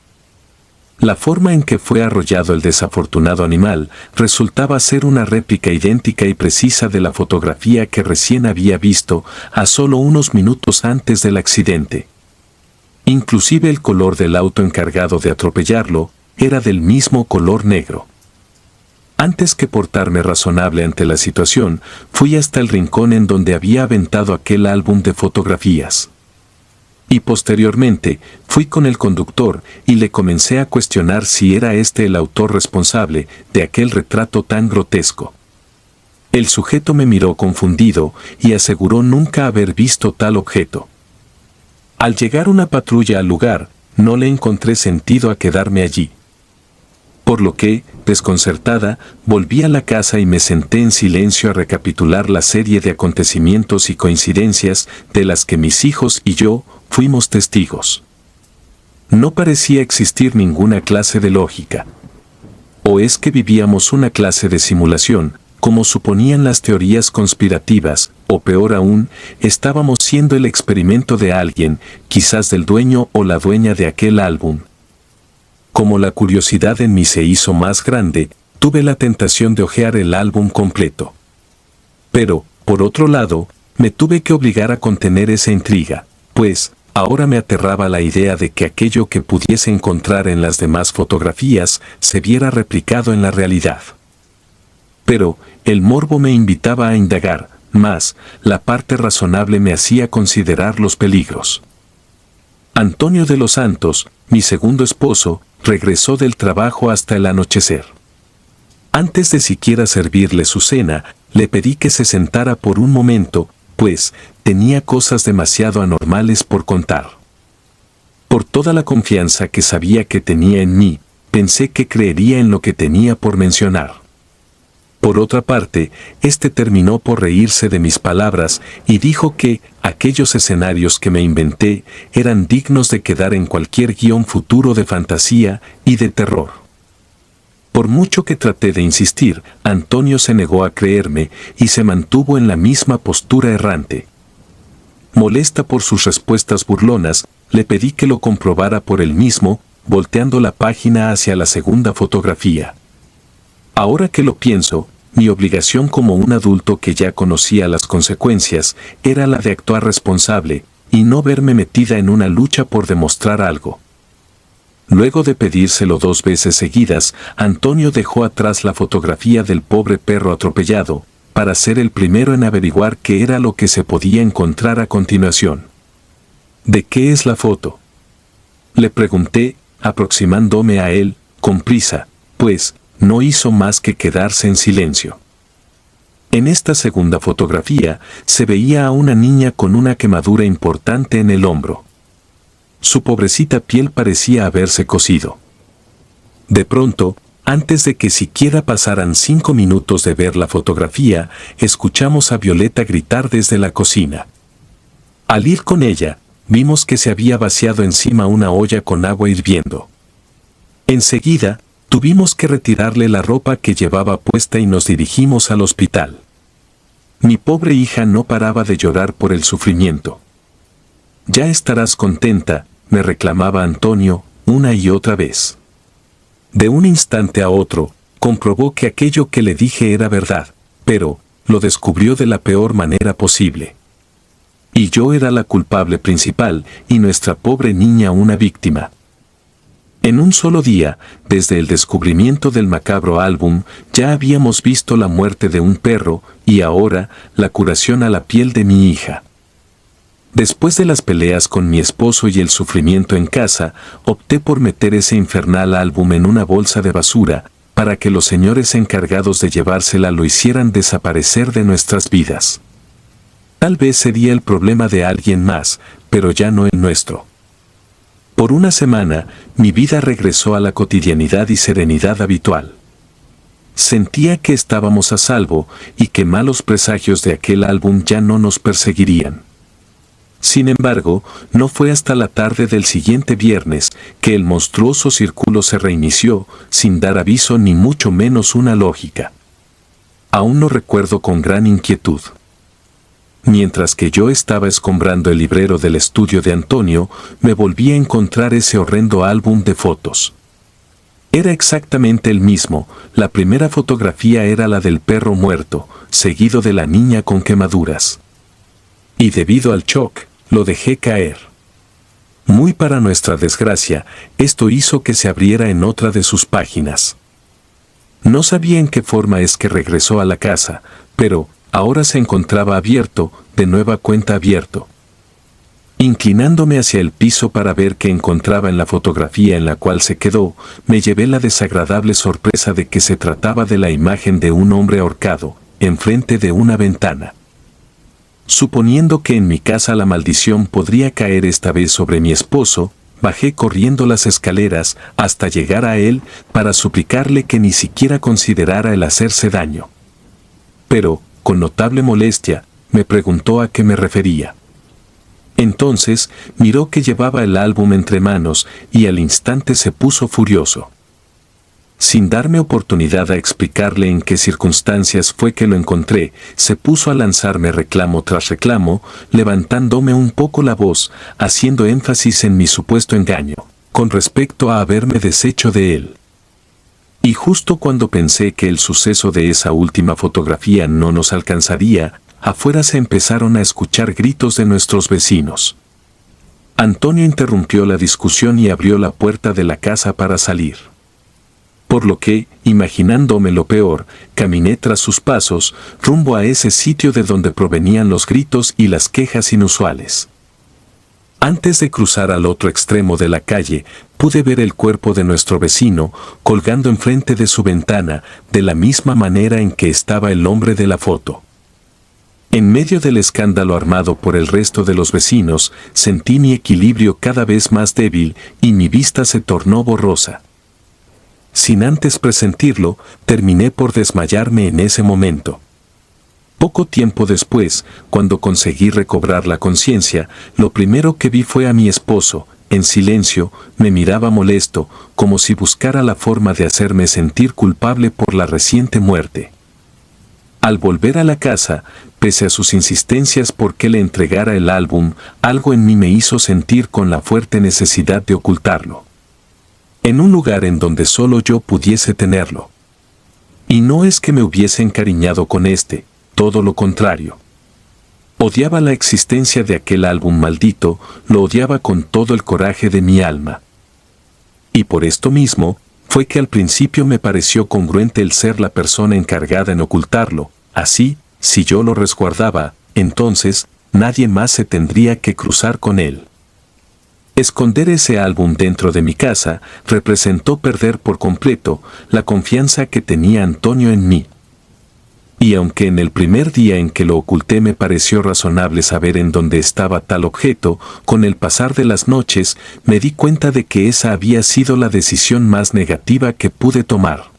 La forma en que fue arrollado el desafortunado animal resultaba ser una réplica idéntica y precisa de la fotografía que recién había visto a solo unos minutos antes del accidente. Inclusive el color del auto encargado de atropellarlo era del mismo color negro. Antes que portarme razonable ante la situación, fui hasta el rincón en donde había aventado aquel álbum de fotografías. Y posteriormente, fui con el conductor y le comencé a cuestionar si era este el autor responsable de aquel retrato tan grotesco. El sujeto me miró confundido y aseguró nunca haber visto tal objeto. Al llegar una patrulla al lugar, no le encontré sentido a quedarme allí. Por lo que, desconcertada, volví a la casa y me senté en silencio a recapitular la serie de acontecimientos y coincidencias de las que mis hijos y yo fuimos testigos. No parecía existir ninguna clase de lógica. ¿O es que vivíamos una clase de simulación, como suponían las teorías conspirativas, o peor aún, estábamos siendo el experimento de alguien, quizás del dueño o la dueña de aquel álbum? Como la curiosidad en mí se hizo más grande, tuve la tentación de hojear el álbum completo. Pero, por otro lado, me tuve que obligar a contener esa intriga, pues, ahora me aterraba la idea de que aquello que pudiese encontrar en las demás fotografías se viera replicado en la realidad. Pero, el morbo me invitaba a indagar, más, la parte razonable me hacía considerar los peligros. Antonio de los Santos, mi segundo esposo, regresó del trabajo hasta el anochecer. Antes de siquiera servirle su cena, le pedí que se sentara por un momento, pues tenía cosas demasiado anormales por contar. Por toda la confianza que sabía que tenía en mí, pensé que creería en lo que tenía por mencionar. Por otra parte, terminó por reírse de mis palabras y dijo que aquellos escenarios que me inventé eran dignos de quedar en cualquier guión futuro de fantasía y de terror. Por mucho que traté de insistir, Antonio se negó a creerme y se mantuvo en la misma postura errante. Molesta por sus respuestas burlonas, le pedí que lo comprobara por él mismo, volteando la página hacia la segunda fotografía. Ahora que lo pienso, mi obligación como un adulto que ya conocía las consecuencias era la de actuar responsable y no verme metida en una lucha por demostrar algo. Luego de pedírselo 2 veces seguidas, Antonio dejó atrás la fotografía del pobre perro atropellado, para ser el primero en averiguar qué era lo que se podía encontrar a continuación. ¿De qué es la foto?, le pregunté, aproximándome a él, con prisa, pues no hizo más que quedarse en silencio. En esta segunda fotografía se veía a una niña con una quemadura importante en el hombro. Su pobrecita piel parecía haberse cocido. De pronto, antes de que siquiera pasaran 5 minutos de ver la fotografía, escuchamos a Violeta gritar desde la cocina. Al ir con ella, vimos que se había vaciado encima una olla con agua hirviendo. Enseguida, tuvimos que retirarle la ropa que llevaba puesta y nos dirigimos al hospital. Mi pobre hija no paraba de llorar por el sufrimiento. «Ya estarás contenta», me reclamaba Antonio, una y otra vez. De un instante a otro, comprobó que aquello que le dije era verdad, pero lo descubrió de la peor manera posible. Y yo era la culpable principal y nuestra pobre niña una víctima. En un solo día, desde el descubrimiento del macabro álbum, ya habíamos visto la muerte de un perro y ahora la curación a la piel de mi hija. Después de las peleas con mi esposo y el sufrimiento en casa, opté por meter ese infernal álbum en una bolsa de basura, para que los señores encargados de llevársela lo hicieran desaparecer de nuestras vidas. Tal vez sería el problema de alguien más, pero ya no el nuestro. Por una semana, mi vida regresó a la cotidianidad y serenidad habitual. Sentía que estábamos a salvo y que malos presagios de aquel álbum ya no nos perseguirían. Sin embargo, no fue hasta la tarde del siguiente viernes que el monstruoso círculo se reinició, sin dar aviso ni mucho menos una lógica. Aún lo recuerdo con gran inquietud. Mientras que yo estaba escombrando el librero del estudio de Antonio, me volví a encontrar ese horrendo álbum de fotos. Era exactamente el mismo, la primera fotografía era la del perro muerto, seguido de la niña con quemaduras. Y debido al shock, lo dejé caer. Muy para nuestra desgracia, esto hizo que se abriera en otra de sus páginas. No sabía en qué forma es que regresó a la casa, pero ahora se encontraba abierto, de nueva cuenta abierto. Inclinándome hacia el piso para ver qué encontraba en la fotografía en la cual se quedó, me llevé la desagradable sorpresa de que se trataba de la imagen de un hombre ahorcado, enfrente de una ventana. Suponiendo que en mi casa la maldición podría caer esta vez sobre mi esposo, bajé corriendo las escaleras hasta llegar a él para suplicarle que ni siquiera considerara el hacerse daño. Pero, con notable molestia, me preguntó a qué me refería. Entonces, miró que llevaba el álbum entre manos y al instante se puso furioso. Sin darme oportunidad a explicarle en qué circunstancias fue que lo encontré, se puso a lanzarme reclamo tras reclamo, levantándome un poco la voz, haciendo énfasis en mi supuesto engaño, con respecto a haberme deshecho de él. Y justo cuando pensé que el suceso de esa última fotografía no nos alcanzaría, afuera se empezaron a escuchar gritos de nuestros vecinos. Antonio interrumpió la discusión y abrió la puerta de la casa para salir. Por lo que, imaginándome lo peor, caminé tras sus pasos, rumbo a ese sitio de donde provenían los gritos y las quejas inusuales. Antes de cruzar al otro extremo de la calle, pude ver el cuerpo de nuestro vecino, colgando enfrente de su ventana, de la misma manera en que estaba el hombre de la foto. En medio del escándalo armado por el resto de los vecinos, sentí mi equilibrio cada vez más débil y mi vista se tornó borrosa. Sin antes presentirlo, terminé por desmayarme en ese momento. Poco tiempo después, cuando conseguí recobrar la conciencia, lo primero que vi fue a mi esposo, en silencio, me miraba molesto, como si buscara la forma de hacerme sentir culpable por la reciente muerte. Al volver a la casa, pese a sus insistencias por que le entregara el álbum, algo en mí me hizo sentir con la fuerte necesidad de ocultarlo. En un lugar en donde solo yo pudiese tenerlo. Y no es que me hubiese encariñado con todo lo contrario. Odiaba la existencia de aquel álbum maldito, lo odiaba con todo el coraje de mi alma. Y por esto mismo, fue que al principio me pareció congruente el ser la persona encargada en ocultarlo, así, si yo lo resguardaba, entonces, nadie más se tendría que cruzar con él. Esconder ese álbum dentro de mi casa representó perder por completo la confianza que tenía Antonio en mí. Y aunque en el primer día en que lo oculté me pareció razonable saber en dónde estaba tal objeto, con el pasar de las noches me di cuenta de que esa había sido la decisión más negativa que pude tomar.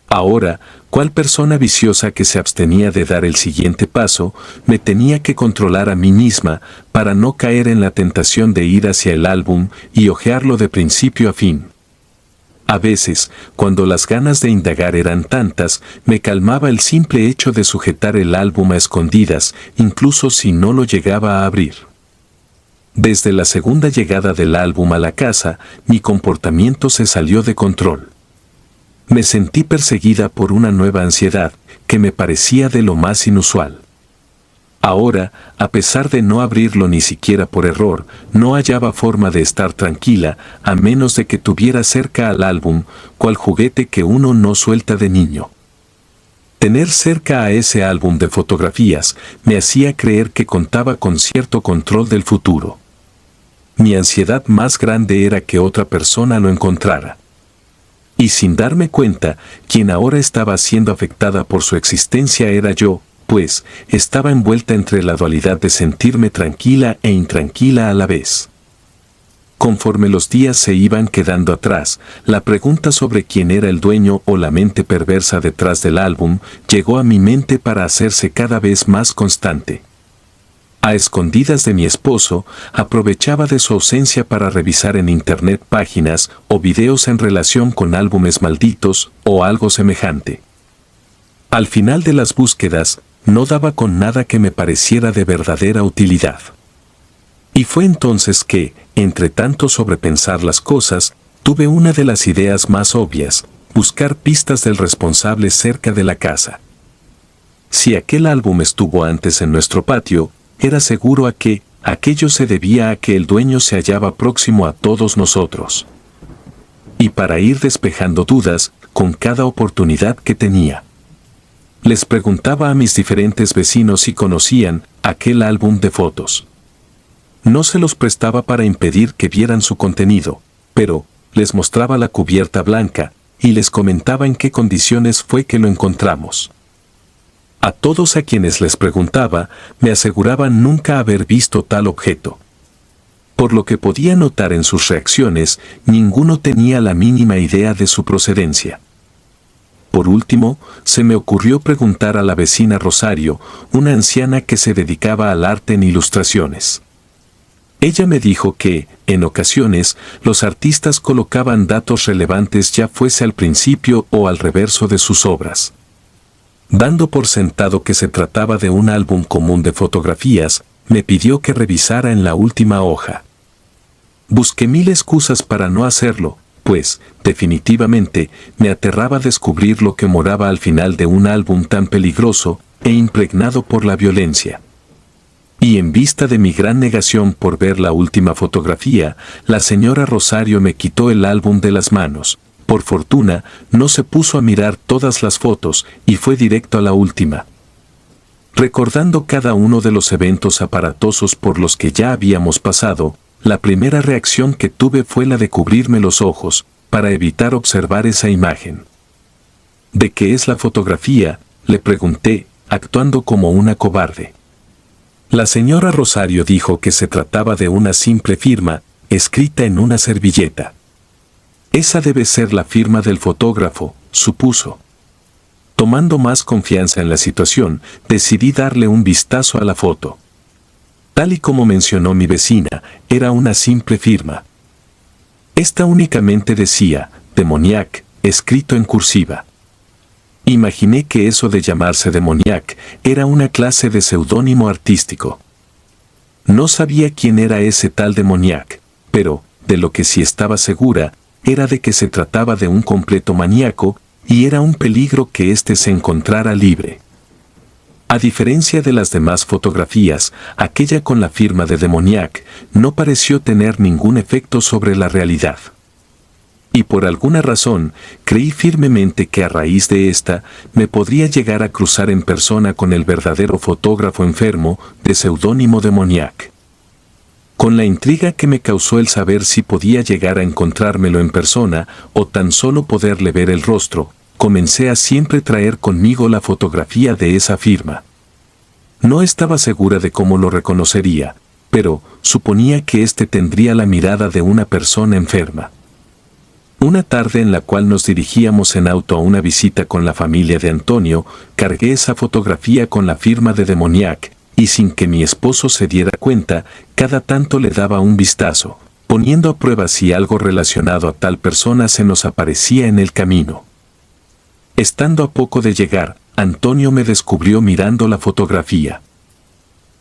Ahora, cual persona viciosa que se abstenía de dar el siguiente paso, me tenía que controlar a mí misma para no caer en la tentación de ir hacia el álbum y hojearlo de principio a fin. A veces, cuando las ganas de indagar eran tantas, me calmaba el simple hecho de sujetar el álbum a escondidas, incluso si no lo llegaba a abrir. Desde la segunda llegada del álbum a la casa, mi comportamiento se salió de control. Me sentí perseguida por una nueva ansiedad, que me parecía de lo más inusual. Ahora, a pesar de no abrirlo ni siquiera por error, no hallaba forma de estar tranquila, a menos de que tuviera cerca al álbum, cual juguete que uno no suelta de niño. Tener cerca a ese álbum de fotografías me hacía creer que contaba con cierto control del futuro. Mi ansiedad más grande era que otra persona lo encontrara. Y sin darme cuenta, quien ahora estaba siendo afectada por su existencia era yo, pues estaba envuelta entre la dualidad de sentirme tranquila e intranquila a la vez. Conforme los días se iban quedando atrás, la pregunta sobre quién era el dueño o la mente perversa detrás del álbum llegó a mi mente para hacerse cada vez más constante. A escondidas de mi esposo, aprovechaba de su ausencia para revisar en internet páginas o videos en relación con álbumes malditos o algo semejante. Al final de las búsquedas, no daba con nada que me pareciera de verdadera utilidad. Y fue entonces que, entre tanto sobrepensar las cosas, tuve una de las ideas más obvias: buscar pistas del responsable cerca de la casa. Si aquel álbum estuvo antes en nuestro patio, era seguro a que aquello se debía a que el dueño se hallaba próximo a todos nosotros. Y para ir despejando dudas, con cada oportunidad que tenía, les preguntaba a mis diferentes vecinos si conocían aquel álbum de fotos. No se los prestaba para impedir que vieran su contenido, pero les mostraba la cubierta blanca y les comentaba en qué condiciones fue que lo encontramos. A todos a quienes les preguntaba, me aseguraban nunca haber visto tal objeto. Por lo que podía notar en sus reacciones, ninguno tenía la mínima idea de su procedencia. Por último, se me ocurrió preguntar a la vecina Rosario, una anciana que se dedicaba al arte en ilustraciones. Ella me dijo que, en ocasiones, los artistas colocaban datos relevantes ya fuese al principio o al reverso de sus obras. Dando por sentado que se trataba de un álbum común de fotografías, me pidió que revisara en la última hoja. Busqué mil excusas para no hacerlo, pues, definitivamente, me aterraba descubrir lo que moraba al final de un álbum tan peligroso e impregnado por la violencia. Y en vista de mi gran negación por ver la última fotografía, la señora Rosario me quitó el álbum de las manos. Por fortuna, no se puso a mirar todas las fotos y fue directo a la última. Recordando cada uno de los eventos aparatosos por los que ya habíamos pasado, la primera reacción que tuve fue la de cubrirme los ojos, para evitar observar esa imagen. ¿De qué es la fotografía?, le pregunté, actuando como una cobarde. La señora Rosario dijo que se trataba de una simple firma, escrita en una servilleta. Esa debe ser la firma del fotógrafo, supuso. Tomando más confianza en la situación, decidí darle un vistazo a la foto. Tal y como mencionó mi vecina, era una simple firma. Esta únicamente decía, Demoniac, escrito en cursiva. Imaginé que eso de llamarse Demoniac era una clase de seudónimo artístico. No sabía quién era ese tal Demoniac, pero, de lo que sí estaba segura, era de que se trataba de un completo maníaco, y era un peligro que éste se encontrara libre. A diferencia de las demás fotografías, aquella con la firma de Demoniac no pareció tener ningún efecto sobre la realidad. Y por alguna razón, creí firmemente que a raíz de esta, me podría llegar a cruzar en persona con el verdadero fotógrafo enfermo, de seudónimo Demoniac. Con la intriga que me causó el saber si podía llegar a encontrármelo en persona, o tan solo poderle ver el rostro, comencé a siempre traer conmigo la fotografía de esa firma. No estaba segura de cómo lo reconocería, pero suponía que éste tendría la mirada de una persona enferma. Una tarde en la cual nos dirigíamos en auto a una visita con la familia de Antonio, cargué esa fotografía con la firma de Demoniac, y sin que mi esposo se diera cuenta, cada tanto le daba un vistazo, poniendo a prueba si algo relacionado a tal persona se nos aparecía en el camino. Estando a poco de llegar, Antonio me descubrió mirando la fotografía.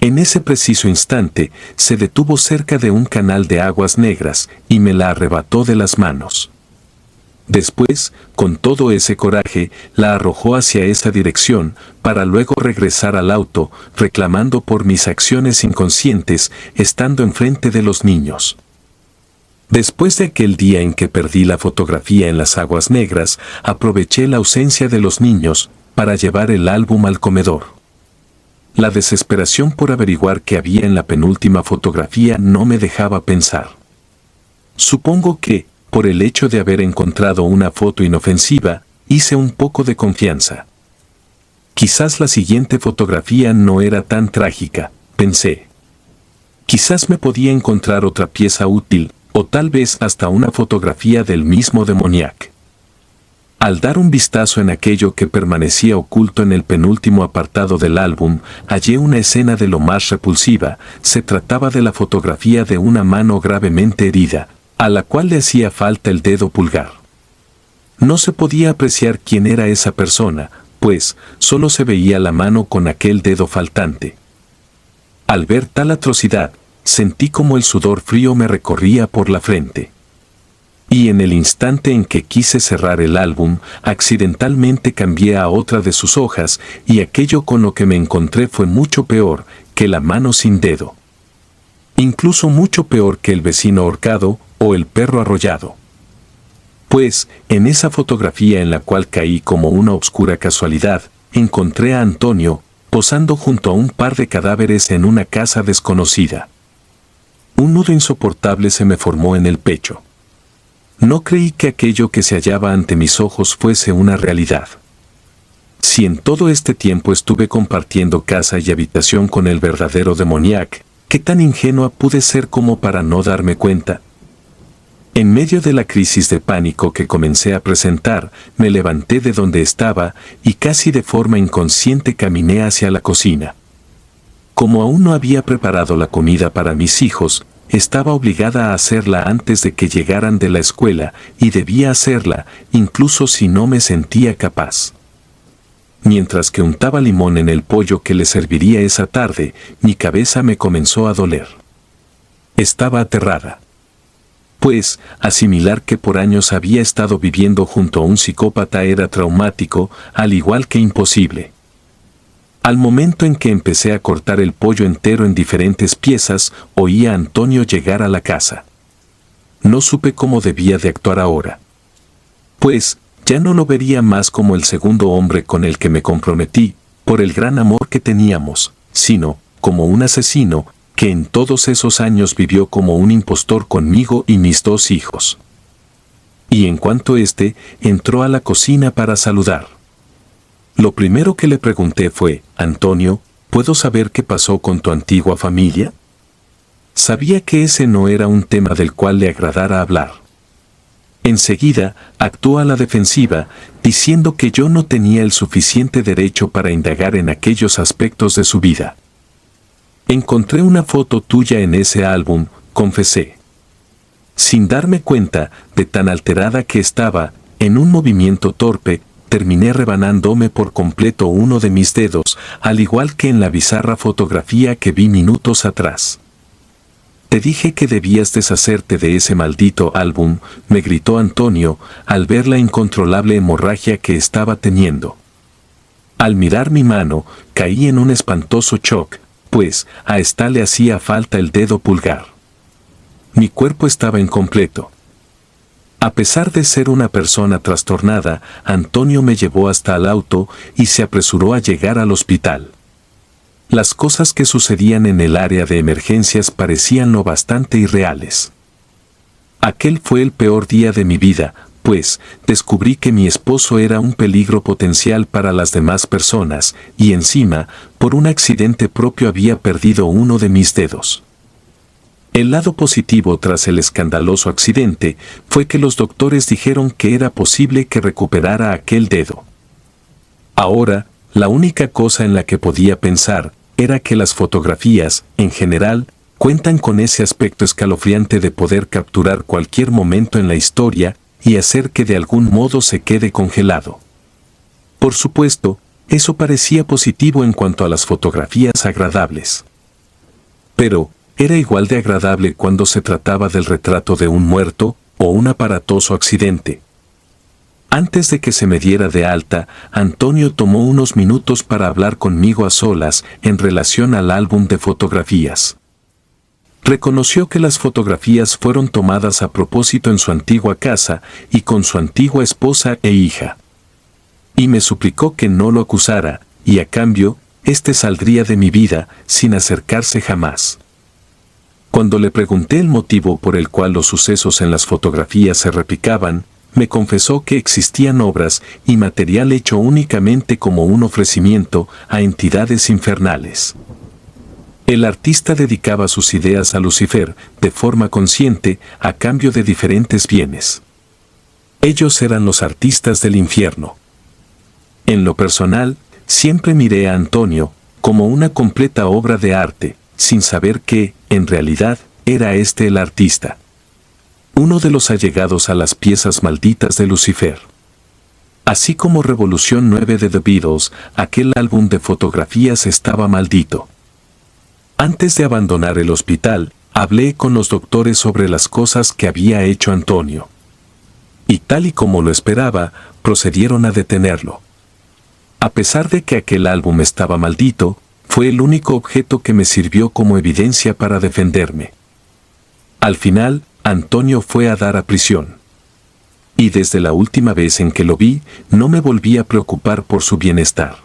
En ese preciso instante, se detuvo cerca de un canal de aguas negras, y me la arrebató de las manos. Después, con todo ese coraje, la arrojó hacia esa dirección, para luego regresar al auto, reclamando por mis acciones inconscientes, estando enfrente de los niños. Después de aquel día en que perdí la fotografía en las aguas negras, aproveché la ausencia de los niños, para llevar el álbum al comedor. La desesperación por averiguar qué había en la penúltima fotografía no me dejaba pensar. Supongo que, por el hecho de haber encontrado una foto inofensiva, hice un poco de confianza. Quizás la siguiente fotografía no era tan trágica, pensé. Quizás me podía encontrar otra pieza útil, o tal vez hasta una fotografía del mismo demoníaco. Al dar un vistazo en aquello que permanecía oculto en el penúltimo apartado del álbum, hallé una escena de lo más repulsiva. Se trataba de la fotografía de una mano gravemente herida, a la cual le hacía falta el dedo pulgar. No se podía apreciar quién era esa persona, pues solo se veía la mano con aquel dedo faltante. Al ver tal atrocidad, sentí como el sudor frío me recorría por la frente. Y en el instante en que quise cerrar el álbum, accidentalmente cambié a otra de sus hojas, y aquello con lo que me encontré fue mucho peor que la mano sin dedo. Incluso mucho peor que el vecino ahorcado o el perro arrollado. Pues, en esa fotografía en la cual caí como una obscura casualidad, encontré a Antonio, posando junto a un par de cadáveres en una casa desconocida. Un nudo insoportable se me formó en el pecho. No creí que aquello que se hallaba ante mis ojos fuese una realidad. Si en todo este tiempo estuve compartiendo casa y habitación con el verdadero demoníaco, ¿qué tan ingenua pude ser como para no darme cuenta? En medio de la crisis de pánico que comencé a presentar, me levanté de donde estaba y casi de forma inconsciente caminé hacia la cocina. Como aún no había preparado la comida para mis hijos, estaba obligada a hacerla antes de que llegaran de la escuela y debía hacerla incluso si no me sentía capaz. Mientras que untaba limón en el pollo que le serviría esa tarde, mi cabeza me comenzó a doler. Estaba aterrada. Pues, asimilar que por años había estado viviendo junto a un psicópata era traumático, al igual que imposible. Al momento en que empecé a cortar el pollo entero en diferentes piezas, oí a Antonio llegar a la casa. No supe cómo debía de actuar ahora. Pues, ya no lo vería más como el segundo hombre con el que me comprometí, por el gran amor que teníamos, sino como un asesino, que en todos esos años vivió como un impostor conmigo y mis 2 hijos. Y en cuanto entró a la cocina para saludar. Lo primero que le pregunté fue, Antonio, ¿puedo saber qué pasó con tu antigua familia? Sabía que ese no era un tema del cual le agradara hablar. Enseguida, actuó a la defensiva, diciendo que yo no tenía el suficiente derecho para indagar en aquellos aspectos de su vida. Encontré una foto tuya en ese álbum, confesé. Sin darme cuenta de tan alterada que estaba, en un movimiento torpe, terminé rebanándome por completo uno de mis dedos, al igual que en la bizarra fotografía que vi minutos atrás. Te dije que debías deshacerte de ese maldito álbum, me gritó Antonio, al ver la incontrolable hemorragia que estaba teniendo. Al mirar mi mano, caí en un espantoso shock, pues a esta le hacía falta el dedo pulgar. Mi cuerpo estaba incompleto. A pesar de ser una persona trastornada, Antonio me llevó hasta el auto y se apresuró a llegar al hospital. Las cosas que sucedían en el área de emergencias parecían lo bastante irreales. Aquel fue el peor día de mi vida, pues descubrí que mi esposo era un peligro potencial para las demás personas, y encima, por un accidente propio había perdido uno de mis dedos. El lado positivo tras el escandaloso accidente fue que los doctores dijeron que era posible que recuperara aquel dedo. Ahora, la única cosa en la que podía pensar era que las fotografías, en general, cuentan con ese aspecto escalofriante de poder capturar cualquier momento en la historia y hacer que de algún modo se quede congelado. Por supuesto, eso parecía positivo en cuanto a las fotografías agradables. Pero, era igual de agradable cuando se trataba del retrato de un muerto o un aparatoso accidente. Antes de que se me diera de alta, Antonio tomó unos minutos para hablar conmigo a solas en relación al álbum de fotografías. Reconoció que las fotografías fueron tomadas a propósito en su antigua casa y con su antigua esposa e hija. Y me suplicó que no lo acusara, y a cambio, saldría de mi vida sin acercarse jamás. Cuando le pregunté el motivo por el cual los sucesos en las fotografías se replicaban, me confesó que existían obras y material hecho únicamente como un ofrecimiento a entidades infernales. El artista dedicaba sus ideas a Lucifer de forma consciente a cambio de diferentes bienes. Ellos eran los artistas del infierno. En lo personal, siempre miré a Antonio como una completa obra de arte, sin saber que, en realidad, era este el artista. Uno de los allegados a las piezas malditas de Lucifer. Así como Revolución 9 de The Beatles, aquel álbum de fotografías estaba maldito. Antes de abandonar el hospital, hablé con los doctores sobre las cosas que había hecho Antonio. Y tal y como lo esperaba, procedieron a detenerlo. A pesar de que aquel álbum estaba maldito, fue el único objeto que me sirvió como evidencia para defenderme. Al final, Antonio fue a dar a prisión. Y desde la última vez en que lo vi, no me volví a preocupar por su bienestar.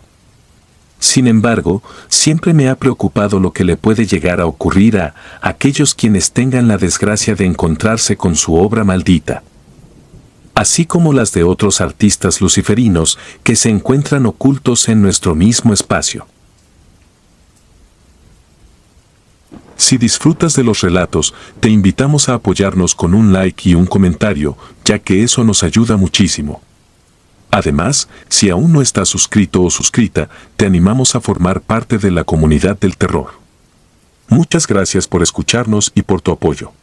Sin embargo, siempre me ha preocupado lo que le puede llegar a ocurrir a aquellos quienes tengan la desgracia de encontrarse con su obra maldita. Así como las de otros artistas luciferinos que se encuentran ocultos en nuestro mismo espacio. Si disfrutas de los relatos, te invitamos a apoyarnos con un like y un comentario, ya que eso nos ayuda muchísimo. Además, si aún no estás suscrito o suscrita, te animamos a formar parte de la comunidad del terror. Muchas gracias por escucharnos y por tu apoyo.